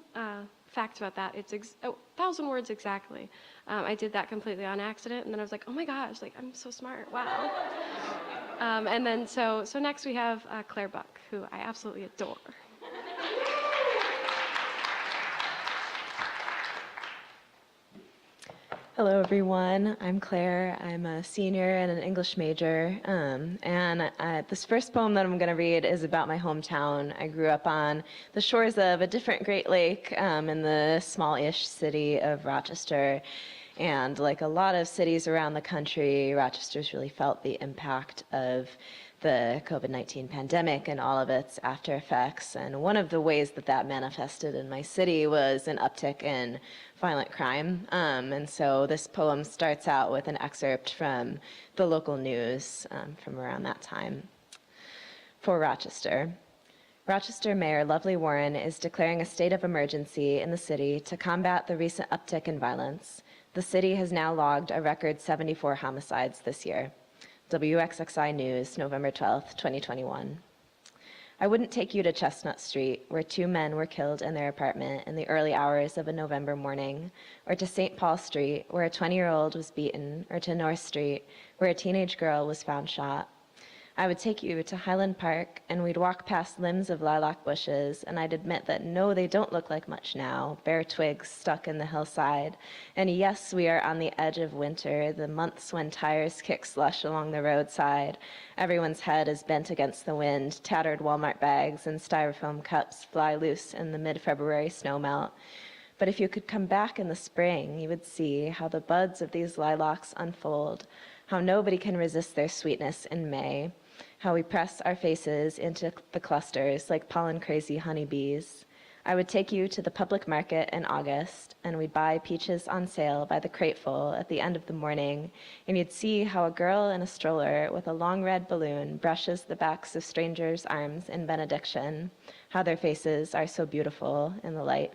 fact about that. It's 1,000 words exactly. I did that completely on accident, and then I was like, oh my gosh, like I'm so smart, wow. And then so next we have Claire Buck, who I absolutely adore. Hello everyone, I'm Claire. I'm a senior and an English major. This first poem that I'm going to read is about my hometown. I grew up on the shores of a different Great Lake in the small-ish city of Rochester. And like a lot of cities around the country, Rochester's really felt the impact of the COVID-19 pandemic and all of its after effects. And one of the ways that that manifested in my city was an uptick in violent crime. And so this poem starts out with an excerpt from the local news from around that time. For Rochester. Rochester Mayor Lovely Warren is declaring a state of emergency in the city to combat the recent uptick in violence. The city has now logged a record 74 homicides this year. WXXI News, November 12th, 2021. I wouldn't take you to Chestnut Street, where 2 men were killed in their apartment in the early hours of a November morning, or to St. Paul Street, where a 20-year-old was beaten, or to North Street, where a teenage girl was found shot. I would take you to Highland Park, and we'd walk past limbs of lilac bushes, and I'd admit that no, they don't look like much now, bare twigs stuck in the hillside. And yes, we are on the edge of winter, the months when tires kick slush along the roadside. Everyone's head is bent against the wind, tattered Walmart bags and styrofoam cups fly loose in the mid-February snowmelt. But if you could come back in the spring, you would see how the buds of these lilacs unfold, how nobody can resist their sweetness in May, how we press our faces into the clusters like pollen-crazy honeybees. I would take you to the public market in August, and we'd buy peaches on sale by the crateful at the end of the morning, and you'd see how a girl in a stroller with a long red balloon brushes the backs of strangers' arms in benediction, how their faces are so beautiful in the light.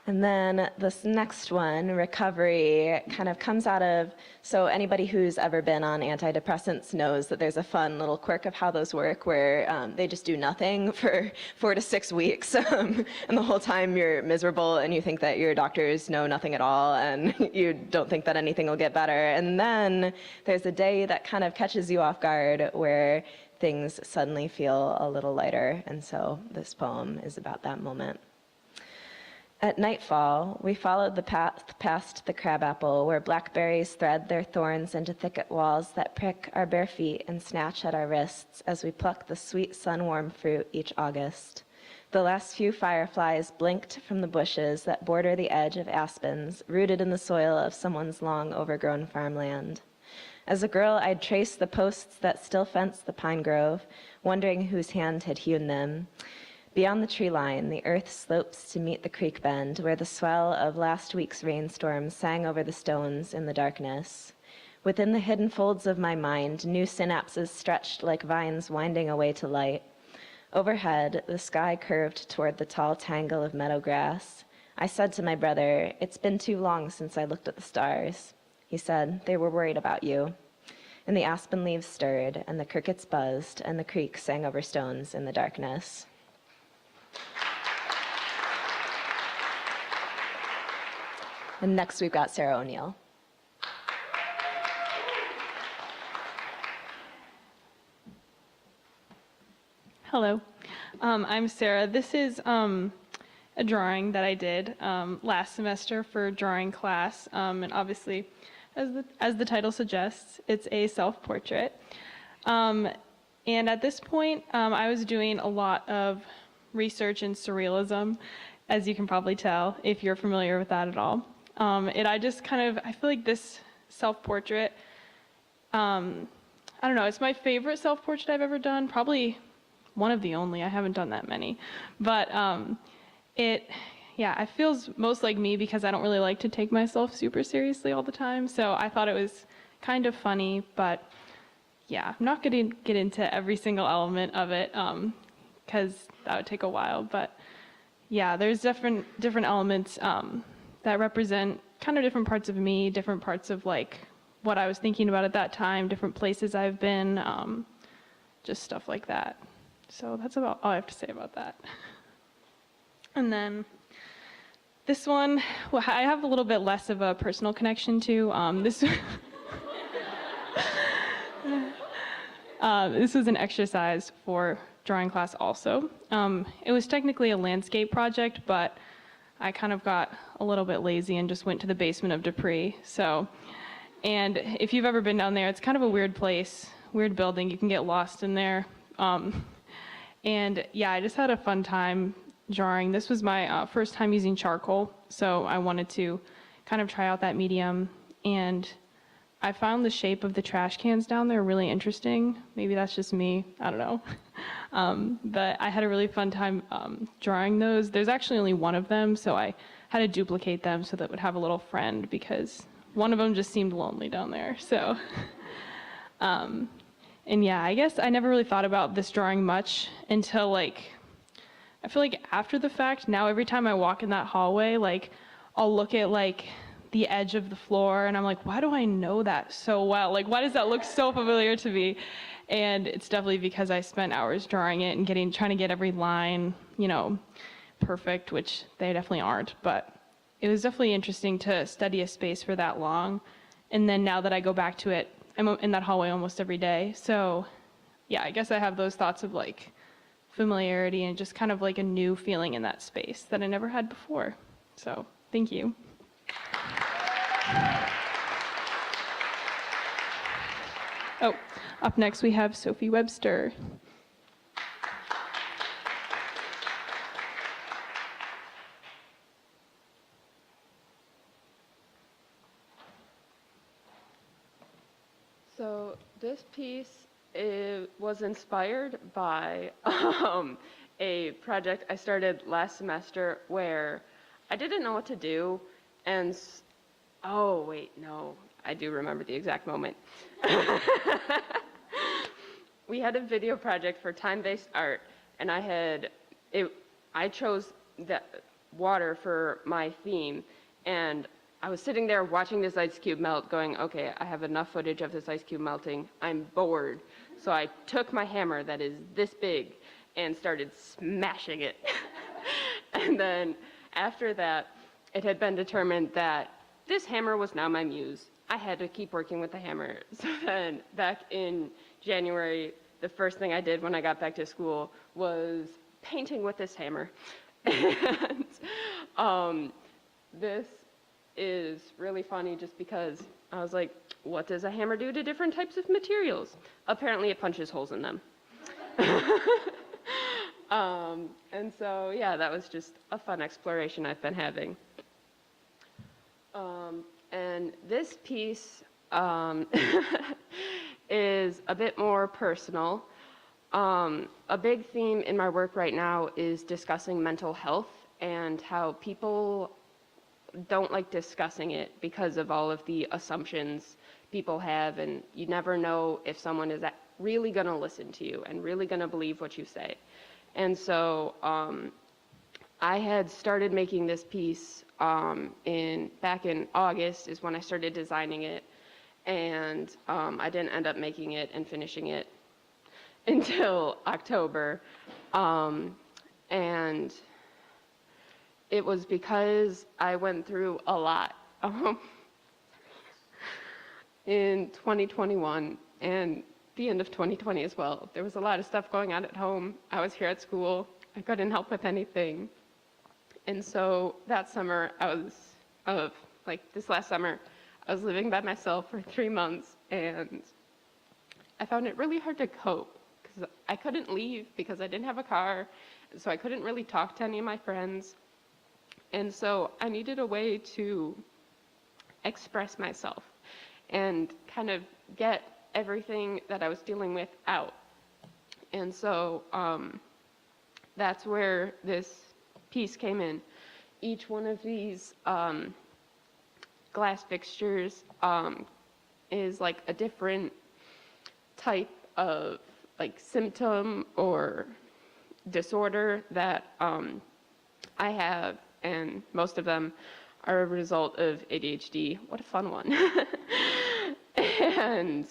And then this next one, recovery, kind of comes out of, so anybody who's ever been on antidepressants knows that there's a fun little quirk of how those work where they just do nothing for 4 to 6 weeks. And the whole time you're miserable and you think that your doctors know nothing at all and you don't think that anything will get better. And then there's a day that kind of catches you off guard where things suddenly feel a little lighter. And so this poem is about that moment. At nightfall, we followed the path past the crabapple, where blackberries thread their thorns into thicket walls that prick our bare feet and snatch at our wrists as we pluck the sweet sun-warm fruit each August. The last few fireflies blinked from the bushes that border the edge of aspens, rooted in the soil of someone's long overgrown farmland. As a girl, I'd trace the posts that still fence the pine grove, wondering whose hand had hewn them. Beyond the tree line, the earth slopes to meet the creek bend, where the swell of last week's rainstorm sang over the stones in the darkness. Within the hidden folds of my mind, new synapses stretched like vines winding away to light. Overhead, the sky curved toward the tall tangle of meadow grass. I said to my brother, "It's been too long since I looked at the stars." He said, "They were worried about you." And the aspen leaves stirred, and the crickets buzzed, and the creek sang over stones in the darkness. And next we've got Sarah O'Neill. Hello, I'm Sarah. This is a drawing that I did last semester for drawing class, and obviously, as the title suggests, it's a self-portrait. And at this point, I was doing a lot of research in surrealism, as you can probably tell, if you're familiar with that at all. I feel like this self-portrait, I don't know, it's my favorite self-portrait I've ever done, probably one of the only, I haven't done that many. But it feels most like me because I don't really like to take myself super seriously all the time, so I thought it was kind of funny, but yeah, I'm not going to get into every single element of it, because that would take a while, but yeah, there's different elements that represent kind of different parts of me, different parts of like what I was thinking about at that time, different places I've been, just stuff like that. So that's about all I have to say about that. And then this one, well, I have a little bit less of a personal connection to. This was an exercise for drawing class also. It was technically a landscape project, but I kind of got a little bit lazy and just went to the basement of Dupree. And if you've ever been down there, it's kind of a weird place, weird building. You can get lost in there. And yeah, I just had a fun time drawing. This was my first time using charcoal, so I wanted to kind of try out that medium. And I found the shape of the trash cans down there really interesting. Maybe that's just me, I don't know. But I had a really fun time drawing those. There's actually only one of them, so I had to duplicate them so that it would have a little friend because one of them just seemed lonely down there. So, and yeah, I guess I never really thought about this drawing much until like, I feel like after the fact, now every time I walk in that hallway, like I'll look at like the edge of the floor and I'm like, why do I know that so well? Like, why does that look so familiar to me? And it's definitely because I spent hours drawing it and trying to get every line, you know, perfect, which they definitely aren't. But it was definitely interesting to study a space for that long. And then now that I go back to it, I'm in that hallway almost every day. So yeah, I guess I have those thoughts of like familiarity and just kind of like a new feeling in that space that I never had before. So thank you. Oh, up next we have Sophie Webster. So this piece was inspired by a project I started last semester where I didn't know what to do, and oh wait, no, I do remember the exact moment. We had a video project for time-based art, and I chose that water for my theme, and I was sitting there watching this ice cube melt going, okay, I have enough footage of this ice cube melting. I'm bored. So I took my hammer that is this big and started smashing it. And then after that, it had been determined that this hammer was now my muse. I had to keep working with the hammer. So then back in January, the first thing I did when I got back to school was painting with this hammer. And this is really funny just because I was like, what does a hammer do to different types of materials? Apparently it punches holes in them. And so, yeah, that was just a fun exploration I've been having. And this piece is a bit more personal. A big theme in my work right now is discussing mental health and how people don't like discussing it because of all of the assumptions people have, and you never know if someone is really going to listen to you and really going to believe what you say. And so I had started making this piece back in August is when I started designing it, and I didn't end up making it and finishing it until October. And it was because I went through a lot in 2021 and the end of 2020 as well. There was a lot of stuff going on at home. I was here at school. I couldn't help with anything. And so that summer, this last summer, I was living by myself for 3 months, and I found it really hard to cope because I couldn't leave because I didn't have a car, so I couldn't really talk to any of my friends. And so I needed a way to express myself and kind of get everything that I was dealing with out. And so that's where this piece came in. Each one of these glass fixtures is like a different type of like symptom or disorder that I have, and most of them are a result of ADHD. What a fun one. And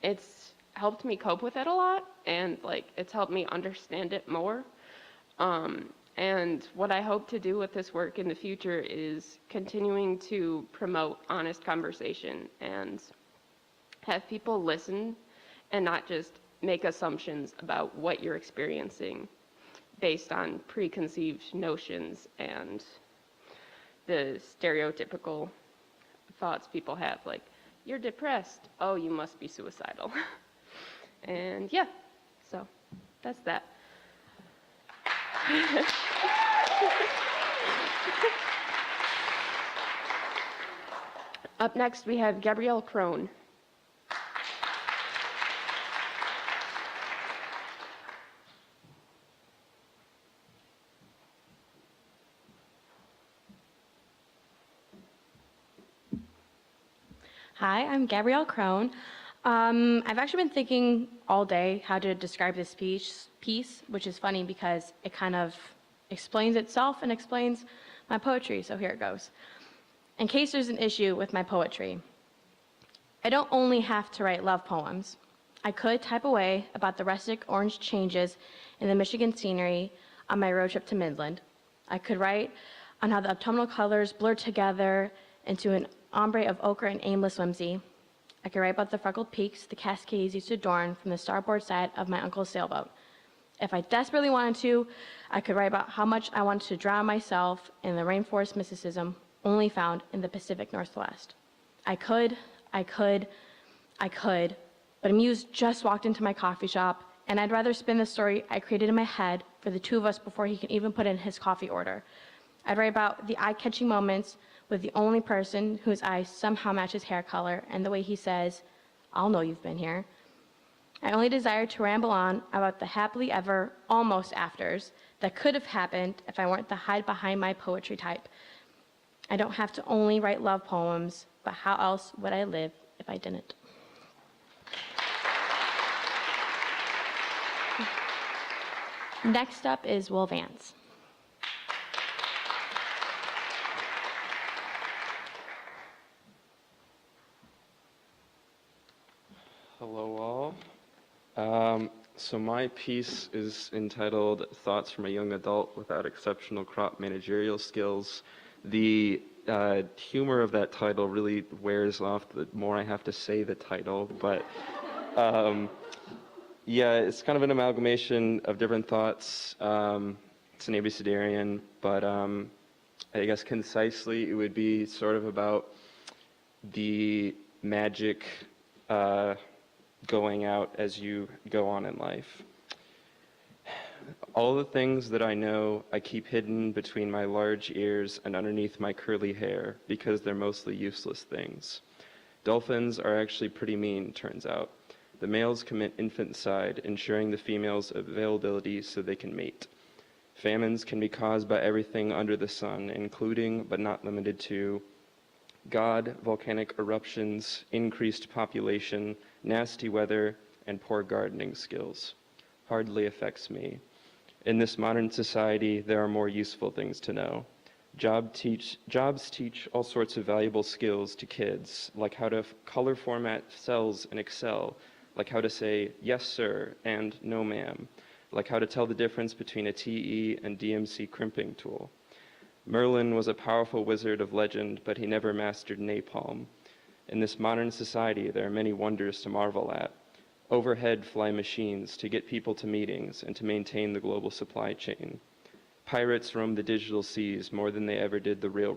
it's helped me cope with it a lot, and like it's helped me understand it more. And what I hope to do with this work in the future is continuing to promote honest conversation and have people listen and not just make assumptions about what you're experiencing based on preconceived notions and the stereotypical thoughts people have, like, you're depressed, oh, you must be suicidal. And yeah, so that's that. Up next, we have Gabrielle Crone. Hi, I'm Gabrielle Crone. I've actually been thinking all day how to describe this piece, which is funny because it kind of explains itself and explains my poetry, so here it goes. In case there's an issue with my poetry, I don't only have to write love poems. I could type away about the rustic orange changes in the Michigan scenery on my road trip to Midland. I could write on how the autumnal colors blur together into an ombre of ochre and aimless whimsy. I could write about the freckled peaks the Cascades used to adorn from the starboard side of my uncle's sailboat. If I desperately wanted to, I could write about how much I wanted to drown myself in the rainforest mysticism only found in the Pacific Northwest. I could, but a muse just walked into my coffee shop, and I'd rather spin the story I created in my head for the two of us before he can even put in his coffee order. I'd write about the eye-catching moments with the only person whose eyes somehow match his hair color and the way he says, "I'll know you've been here." I only desire to ramble on about the happily ever almost afters that could have happened if I weren't the hide behind my poetry type. I don't have to only write love poems, but how else would I live if I didn't? Next up is Will Vance. Hello all. So my piece is entitled Thoughts from a Young Adult Without Exceptional Crop Managerial Skills. The humor of that title really wears off the more I have to say the title, but yeah, it's kind of an amalgamation of different thoughts. It's an abecedarian, but I guess concisely it would be sort of about the magic going out as you go on in life. All the things that I know I keep hidden between my large ears and underneath my curly hair because they're mostly useless things. Dolphins are actually pretty mean, turns out. The males commit infanticide, ensuring the female's availability so they can mate. Famines can be caused by everything under the sun, including but not limited to God, volcanic eruptions, increased population, nasty weather, and poor gardening skills. Hardly affects me. In this modern society, there are more useful things to know. Jobs teach all sorts of valuable skills to kids, like how to color format cells in Excel, like how to say yes sir and no ma'am, like how to tell the difference between a TE and DMC crimping tool. Merlin was a powerful wizard of legend, but he never mastered napalm. In this modern society, there are many wonders to marvel at. Overhead fly machines to get people to meetings and to maintain the global supply chain. Pirates roam the digital seas more than they ever did the real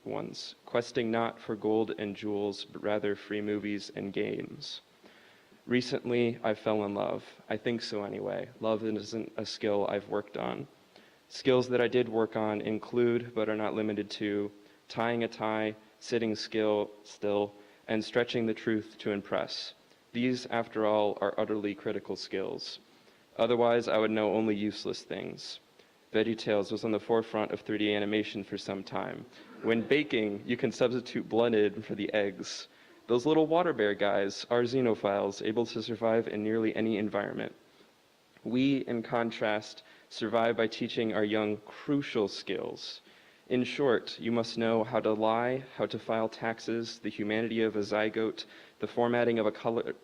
ones, questing not for gold and jewels, but rather free movies and games. Recently, I fell in love. I think so anyway. Love isn't a skill I've worked on. Skills that I did work on include, but are not limited to, tying a tie, sitting still, and stretching the truth to impress. These, after all, are utterly critical skills. Otherwise, I would know only useless things. VeggieTales was on the forefront of 3D animation for some time. When baking, you can substitute blended for the eggs. Those little water bear guys are xenophiles, able to survive in nearly any environment. We, in contrast, survive by teaching our young crucial skills. In short, you must know how to lie, how to file taxes, the humanity of a zygote, the formatting of a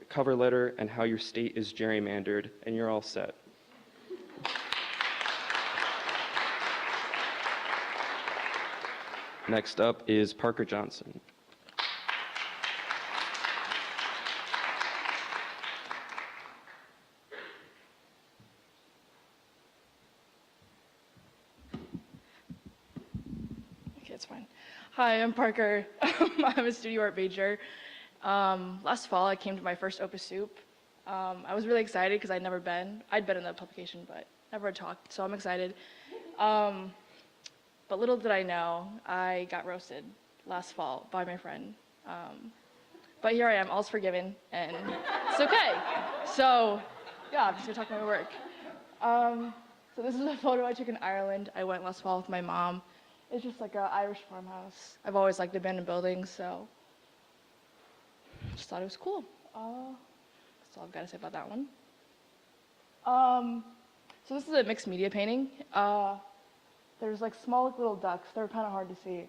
cover letter, and how your state is gerrymandered, and you're all set. Next up is Parker Johnson. Okay, it's fine. Hi, I'm Parker. I'm a studio art major. Last fall, I came to my first Opus Soup. I was really excited because I'd been in the publication, but never had talked, so I'm excited. But little did I know, I got roasted last fall by my friend But here I am, all's forgiven, and it's okay. So, yeah, I'm just gonna talk about my work. So this is a photo I took in Ireland. I went last fall with my mom. It's just like an Irish farmhouse. I've always liked abandoned buildings, so just thought it was cool. That's all I've got to say about that one. So this is a mixed media painting. There's like small little ducks. They're kind of hard to see.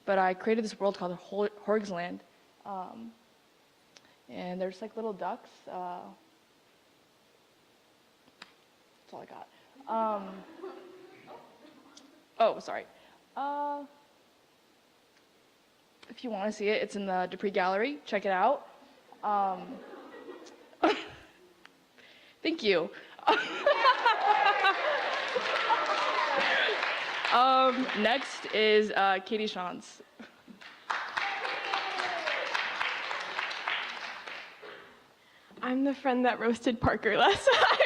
But I created this world called Horgsland. And there's like little ducks. That's all I got. Oh, sorry. If you want to see it, it's in the Dupree Gallery. Check it out. Thank you. Next is Katie Shantz. I'm the friend that roasted Parker last time.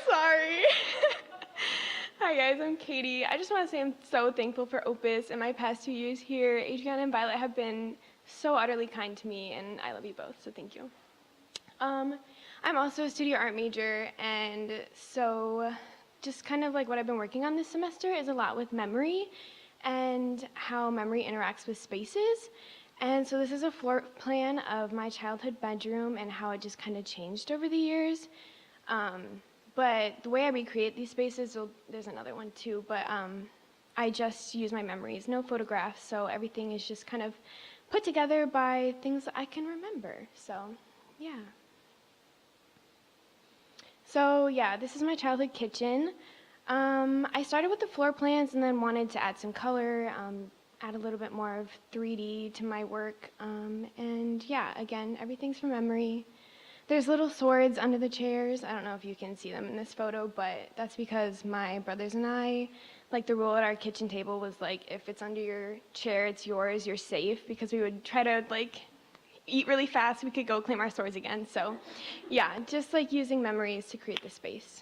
Sorry. Hi guys, I'm Katie. I just want to say I'm so thankful for Opus and my past 2 years here. Adriana and Violet have been so utterly kind to me, and I love you both, so thank you. I'm also a studio art major, and so just kind of like what I've been working on this semester is a lot with memory and how memory interacts with spaces. And so this is a floor plan of my childhood bedroom and how it just kind of changed over the years. But the way I recreate these spaces, there's another one too, but I just use my memories, no photographs, so everything is just kind of put together by things that I can remember, so yeah. So yeah, this is my childhood kitchen. I started with the floor plans and then wanted to add some color, add a little bit more of 3D to my work. And yeah, again, everything's from memory. There's little swords under the chairs. I don't know if you can see them in this photo, but that's because my brothers and I, like the rule at our kitchen table was like, if it's under your chair, it's yours, you're safe, because we would try to like eat really fast, we could go claim our swords again. So yeah, just like using memories to create the space.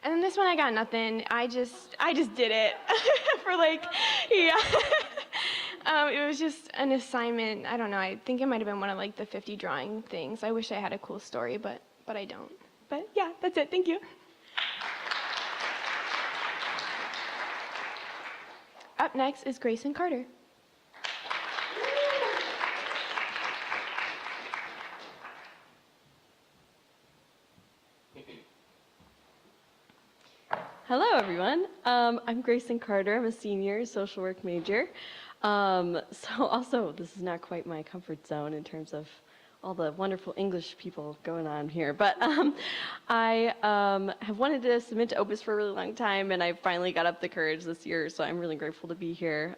And then this one I got nothing. I just did it for like, yeah. It was just an assignment. I don't know. I think it might have been one of like the 50 drawing things. I wish I had a cool story, but I don't. But yeah, that's it. Thank you. Up next is Grayson Carter. Hello, everyone. I'm Grayson Carter. I'm a senior social work major. So also, this is not quite my comfort zone in terms of all the wonderful English people going on here. But I have wanted to submit to Opus for a really long time, and I finally got up the courage this year, so I'm really grateful to be here.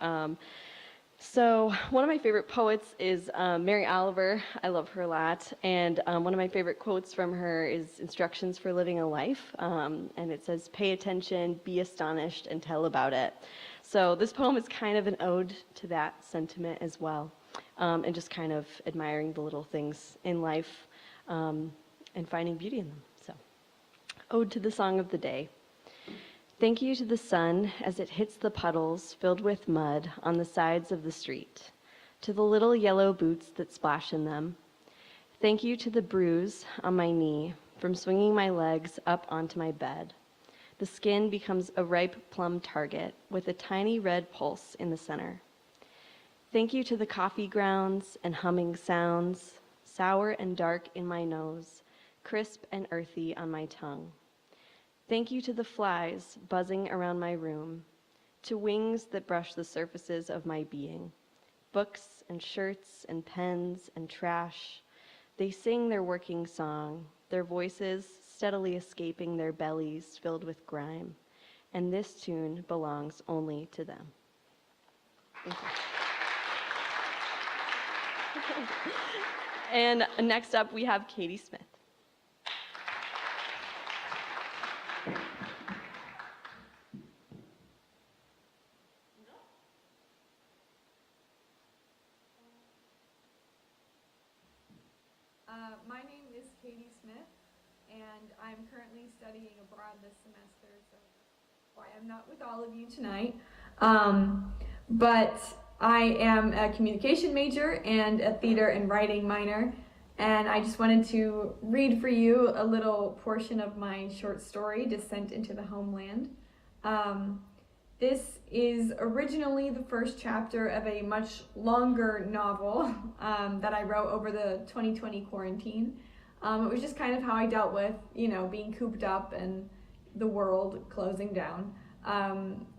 So one of my favorite poets is Mary Oliver. I love her a lot. And one of my favorite quotes from her is Instructions for Living a Life. And it says, "Pay attention, be astonished, and tell about it." So this poem is kind of an ode to that sentiment as well. And just kind of admiring the little things in life and finding beauty in them. So, Ode to the Song of the Day. Thank you to the sun as it hits the puddles filled with mud on the sides of the street, to the little yellow boots that splash in them. Thank you to the bruise on my knee from swinging my legs up onto my bed. The skin becomes a ripe plum target with a tiny red pulse in the center. Thank you to the coffee grounds and humming sounds, sour and dark in my nose, crisp and earthy on my tongue. Thank you to the flies buzzing around my room, to wings that brush the surfaces of my being, books and shirts and pens and trash. They sing their working song, their voices steadily escaping their bellies filled with grime, and this tune belongs only to them. Thank you. And next up, we have Katie Smith. My name is Katie Smith, and I'm currently studying abroad this semester, so that's why I'm not with all of you tonight. but I am a communication major and a theater and writing minor, and I just wanted to read for you a little portion of my short story, Descent into the Homeland. This is originally the first chapter of a much longer novel that I wrote over the 2020 quarantine. It was just kind of how I dealt with, being cooped up and the world closing down.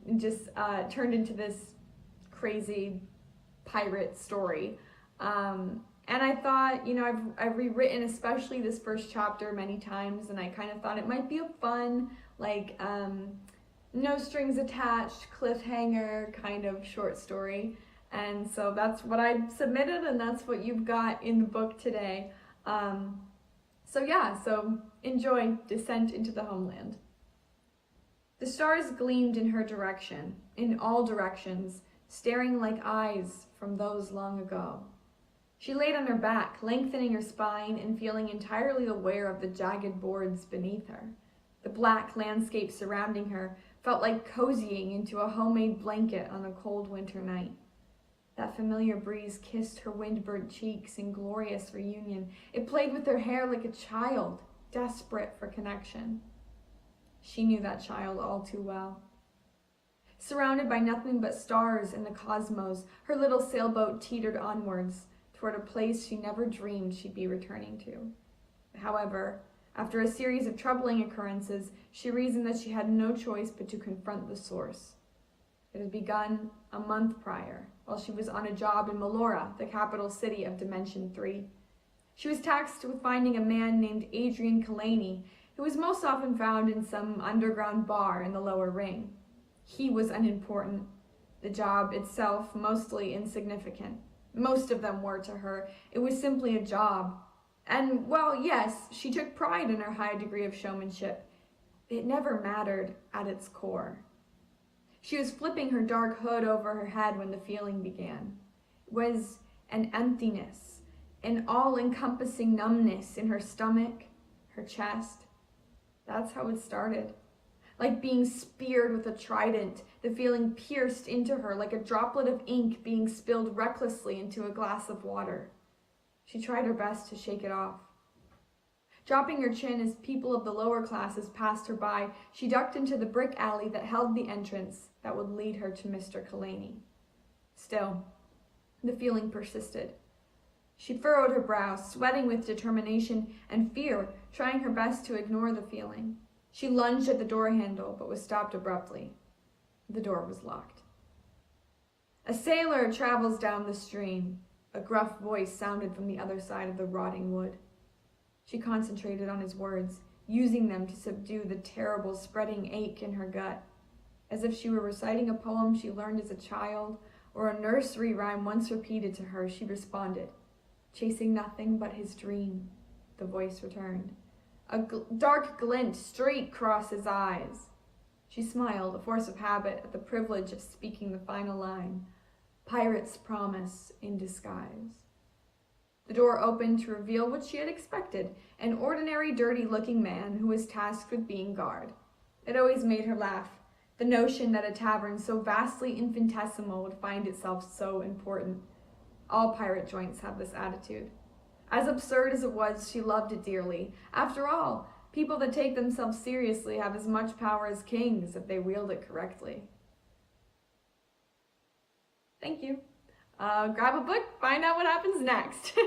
It just turned into this crazy pirate story. And I thought, I've rewritten especially this first chapter many times, and I kind of thought it might be a fun, no strings attached, cliffhanger kind of short story. And so that's what I submitted, and that's what you've got in the book today. So enjoy Descent into the Homeland. The stars gleamed in her direction, in all directions, staring like eyes from those long ago. She laid on her back, lengthening her spine and feeling entirely aware of the jagged boards beneath her. The black landscape surrounding her felt like cozying into a homemade blanket on a cold winter night. That familiar breeze kissed her wind-burnt cheeks in glorious reunion. It played with her hair like a child, desperate for connection. She knew that child all too well. Surrounded by nothing but stars in the cosmos, her little sailboat teetered onwards toward a place she never dreamed she'd be returning to. However, after a series of troubling occurrences, she reasoned that she had no choice but to confront the source. It had begun a month prior, while she was on a job in Melora, the capital city of Dimension 3. She was tasked with finding a man named Adrian Kalani, who was most often found in some underground bar in the lower ring. He was unimportant, the job itself mostly insignificant. Most of them were to her. It was simply a job. And, well, yes, she took pride in her high degree of showmanship. It never mattered at its core. She was flipping her dark hood over her head when the feeling began. It was an emptiness, an all-encompassing numbness in her stomach, her chest. That's how it started. Like being speared with a trident, the feeling pierced into her like a droplet of ink being spilled recklessly into a glass of water. She tried her best to shake it off. Dropping her chin as people of the lower classes passed her by, she ducked into the brick alley that held the entrance that would lead her to Mr. Kalani. Still, the feeling persisted. She furrowed her brow, sweating with determination and fear, trying her best to ignore the feeling. She lunged at the door handle, but was stopped abruptly. The door was locked. A sailor travels down the stream. A gruff voice sounded from the other side of the rotting wood. She concentrated on his words, using them to subdue the terrible spreading ache in her gut. As if she were reciting a poem she learned as a child, or a nursery rhyme once repeated to her, she responded, "Chasing nothing but his dream," the voice returned. A dark glint straight across his eyes. She smiled, a force of habit, at the privilege of speaking the final line. Pirate's promise in disguise. The door opened to reveal what she had expected, an ordinary, dirty-looking man who was tasked with being guard. It always made her laugh, the notion that a tavern so vastly infinitesimal would find itself so important. All pirate joints have this attitude. As absurd as it was, she loved it dearly. After all, people that take themselves seriously have as much power as kings if they wield it correctly. Thank you. Grab a book, find out what happens next.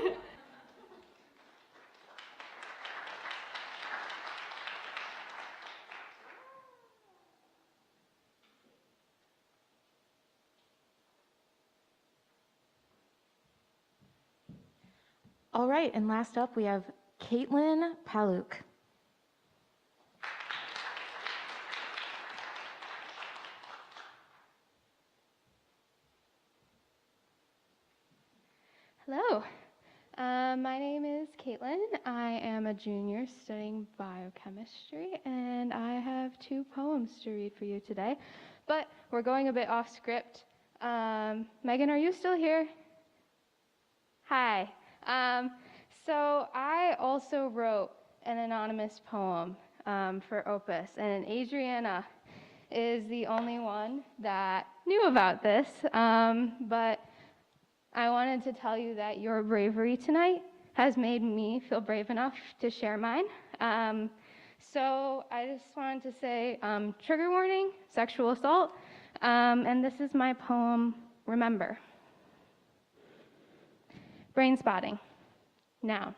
All right, and last up we have Caitlin Paluk. Hello, my name is Caitlin. I am a junior studying biochemistry, and I have 2 poems to read for you today, but we're going a bit off script. Megan, are you still here? Hi. So I also wrote an anonymous poem for Opus, and Adriana is the only one that knew about this, but I wanted to tell you that your bravery tonight has made me feel brave enough to share mine. So I just wanted to say, trigger warning, sexual assault, and this is my poem, Remember. Brain spotting. Noun.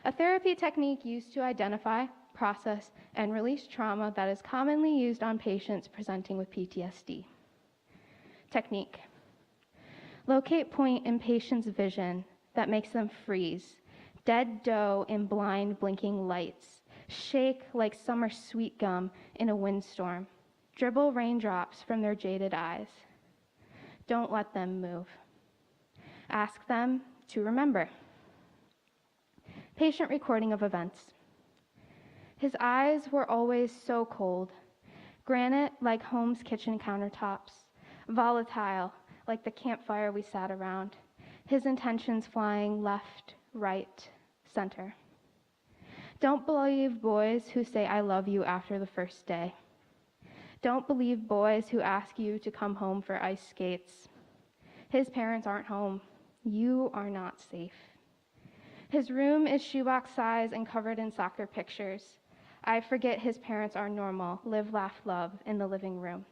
A therapy technique used to identify, process, and release trauma that is commonly used on patients presenting with PTSD. Technique. Locate point in patient's vision that makes them freeze, dead doe in blind blinking lights, shake like summer sweet gum in a windstorm, dribble raindrops from their jaded eyes. Don't let them move. Ask them to remember. Patient recording of events. His eyes were always so cold, granite like home's kitchen countertops, volatile like the campfire we sat around, his intentions flying left, right, center. Don't believe boys who say I love you after the first day. Don't believe boys who ask you to come home for ice skates. His parents aren't home. You are not safe. His room is shoebox size and covered in soccer pictures. I forget his parents are normal, live, laugh, love in the living room.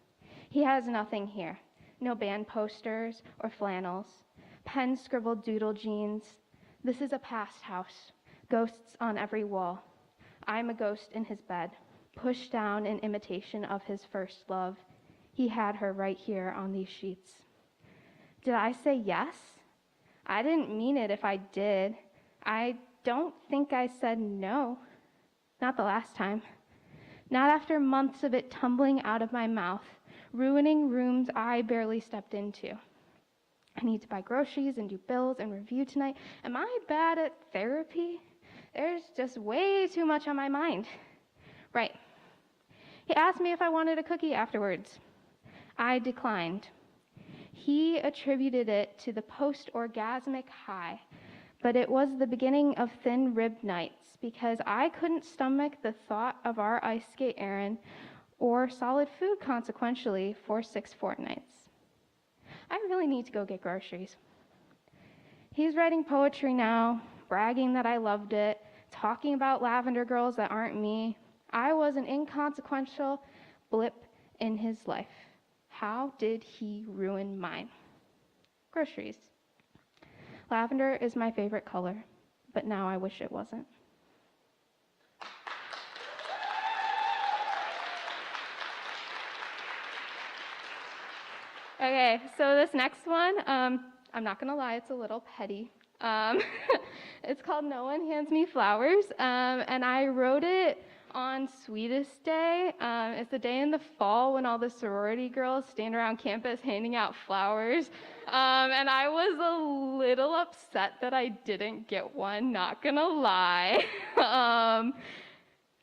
He has nothing here. No band posters or flannels, pen scribbled doodle jeans. This is a past house, ghosts on every wall. I'm a ghost in his bed, pushed down in imitation of his first love. He had her right here on these sheets. Did I say yes? I didn't mean it if I did. I don't think I said no. Not the last time. Not after months of it tumbling out of my mouth, ruining rooms I barely stepped into. I need to buy groceries and do bills and review tonight. Am I bad at therapy? There's just way too much on my mind. Right. He asked me if I wanted a cookie afterwards. I declined. He attributed it to the post-orgasmic high, but it was the beginning of thin-ribbed nights because I couldn't stomach the thought of our ice skate errand or solid food consequentially for 6 fortnights. I really need to go get groceries. He's writing poetry now, bragging that I loved it, talking about lavender girls that aren't me. I was an inconsequential blip in his life. How did he ruin mine? Groceries. Lavender is my favorite color, but now I wish it wasn't. Okay, so this next one, I'm not gonna lie, it's a little petty. It's called No One Hands Me Flowers, and I wrote it on Sweetest Day. It's the day in the fall when all the sorority girls stand around campus handing out flowers, and I was a little upset that I didn't get one, not gonna lie.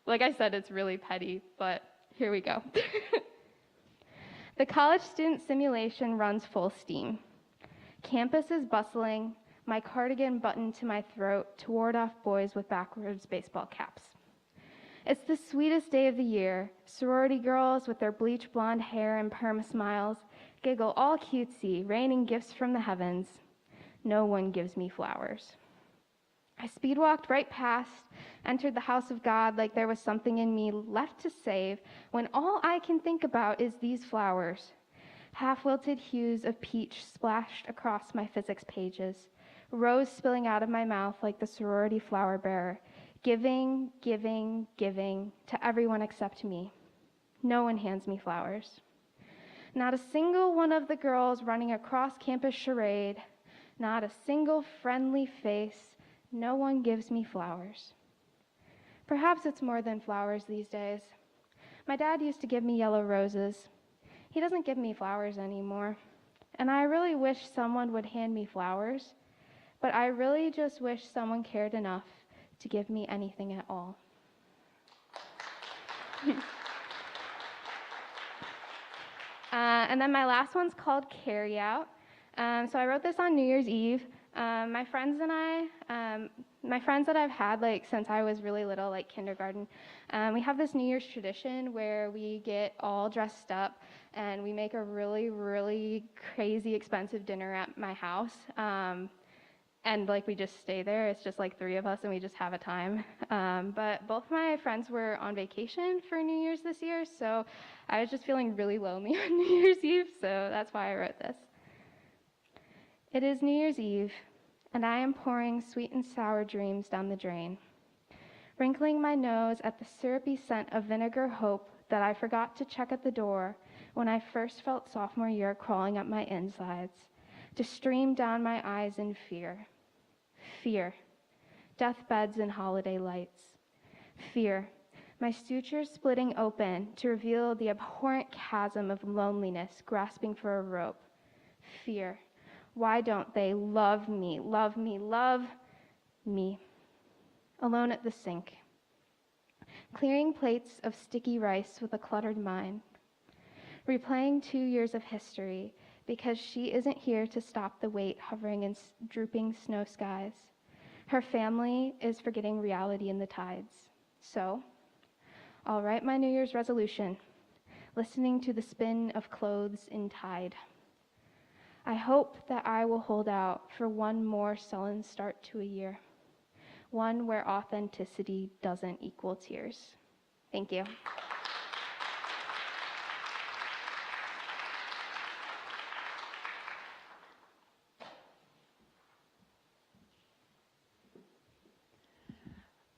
Like I said, it's really petty, but here we go. The college student simulation runs full steam. Campus is bustling, my cardigan buttoned to my throat to ward off boys with backwards baseball caps. It's the sweetest day of the year. Sorority girls with their bleach blonde hair and perma smiles giggle all cutesy, raining gifts from the heavens. No one gives me flowers. I speed walked right past, entered the house of God like there was something in me left to save, when all I can think about is these flowers. Half-wilted hues of peach splashed across my physics pages, rose spilling out of my mouth like the sorority flower bearer, giving, giving, giving to everyone except me. No one hands me flowers. Not a single one of the girls running across campus charade, not a single friendly face. No one gives me flowers. Perhaps it's more than flowers these days. My dad used to give me yellow roses. He doesn't give me flowers anymore. And I really wish someone would hand me flowers, but I really just wish someone cared enough to give me anything at all. And then my last one's called Carry Out. So I wrote this on New Year's Eve. My friends and my friends that I've had like since I was really little, like kindergarten, we have this New Year's tradition where we get all dressed up and we make a really, really crazy expensive dinner at my house. And like we just stay there. It's just like 3 of us and we just have a time. But both my friends were on vacation for New Year's this year, so I was just feeling really lonely on New Year's Eve, so that's why I wrote this. It is New Year's Eve, and I am pouring sweet and sour dreams down the drain, wrinkling my nose at the syrupy scent of vinegar hope that I forgot to check at the door when I first felt sophomore year crawling up my insides, to stream down my eyes in fear. Fear. Deathbeds and holiday lights. Fear. My sutures splitting open to reveal the abhorrent chasm of loneliness grasping for a rope. Fear. Why don't they love me, love me, love me? Alone at the sink. Clearing plates of sticky rice with a cluttered mind. Replaying 2 years of history, because she isn't here to stop the weight hovering in drooping snow skies. Her family is forgetting reality in the tides. So, I'll write my New Year's resolution, listening to the spin of clothes in tide. I hope that I will hold out for one more sullen start to a year, one where authenticity doesn't equal tears. Thank you.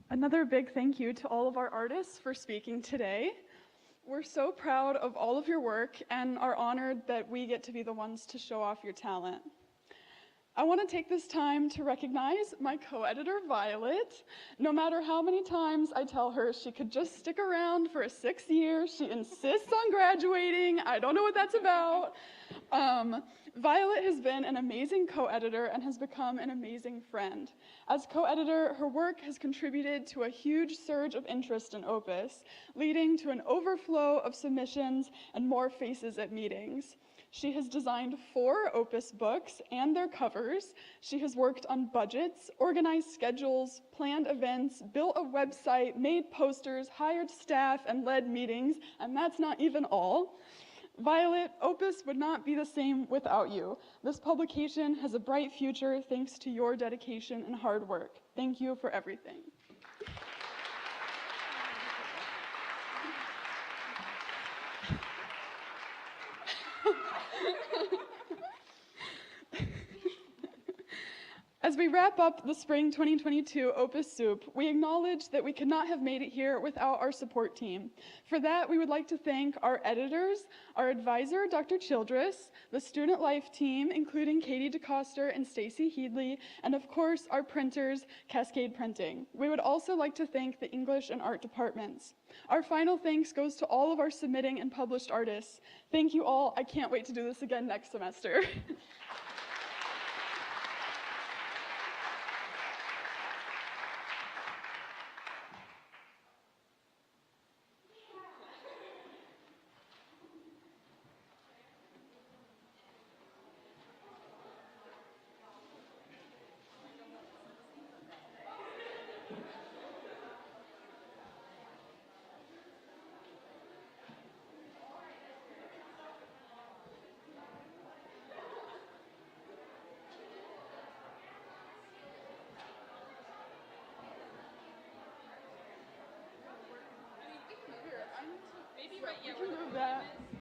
Another big thank you to all of our artists for speaking today. We're so proud of all of your work and are honored that we get to be the ones to show off your talent. I want to take this time to recognize my co-editor, Violet. No matter how many times I tell her she could just stick around for a 6th year, she insists on graduating. I don't know what that's about. Violet has been an amazing co-editor and has become an amazing friend. As co-editor, her work has contributed to a huge surge of interest in Opus, leading to an overflow of submissions and more faces at meetings. She has designed 4 Opus books and their covers. She has worked on budgets, organized schedules, planned events, built a website, made posters, hired staff, and led meetings, and that's not even all. Violet, Opus would not be the same without you. This publication has a bright future thanks to your dedication and hard work. Thank you for everything. As we wrap up the spring 2022 Opus Soup, we acknowledge that we could not have made it here without our support team. For that, we would like to thank our editors, our advisor, Dr. Childress, the student life team, including Katie DeCoster and Stacy Headley, and of course, our printers, Cascade Printing. We would also like to thank the English and art departments. Our final thanks goes to all of our submitting and published artists. Thank you all. I can't wait to do this again next semester.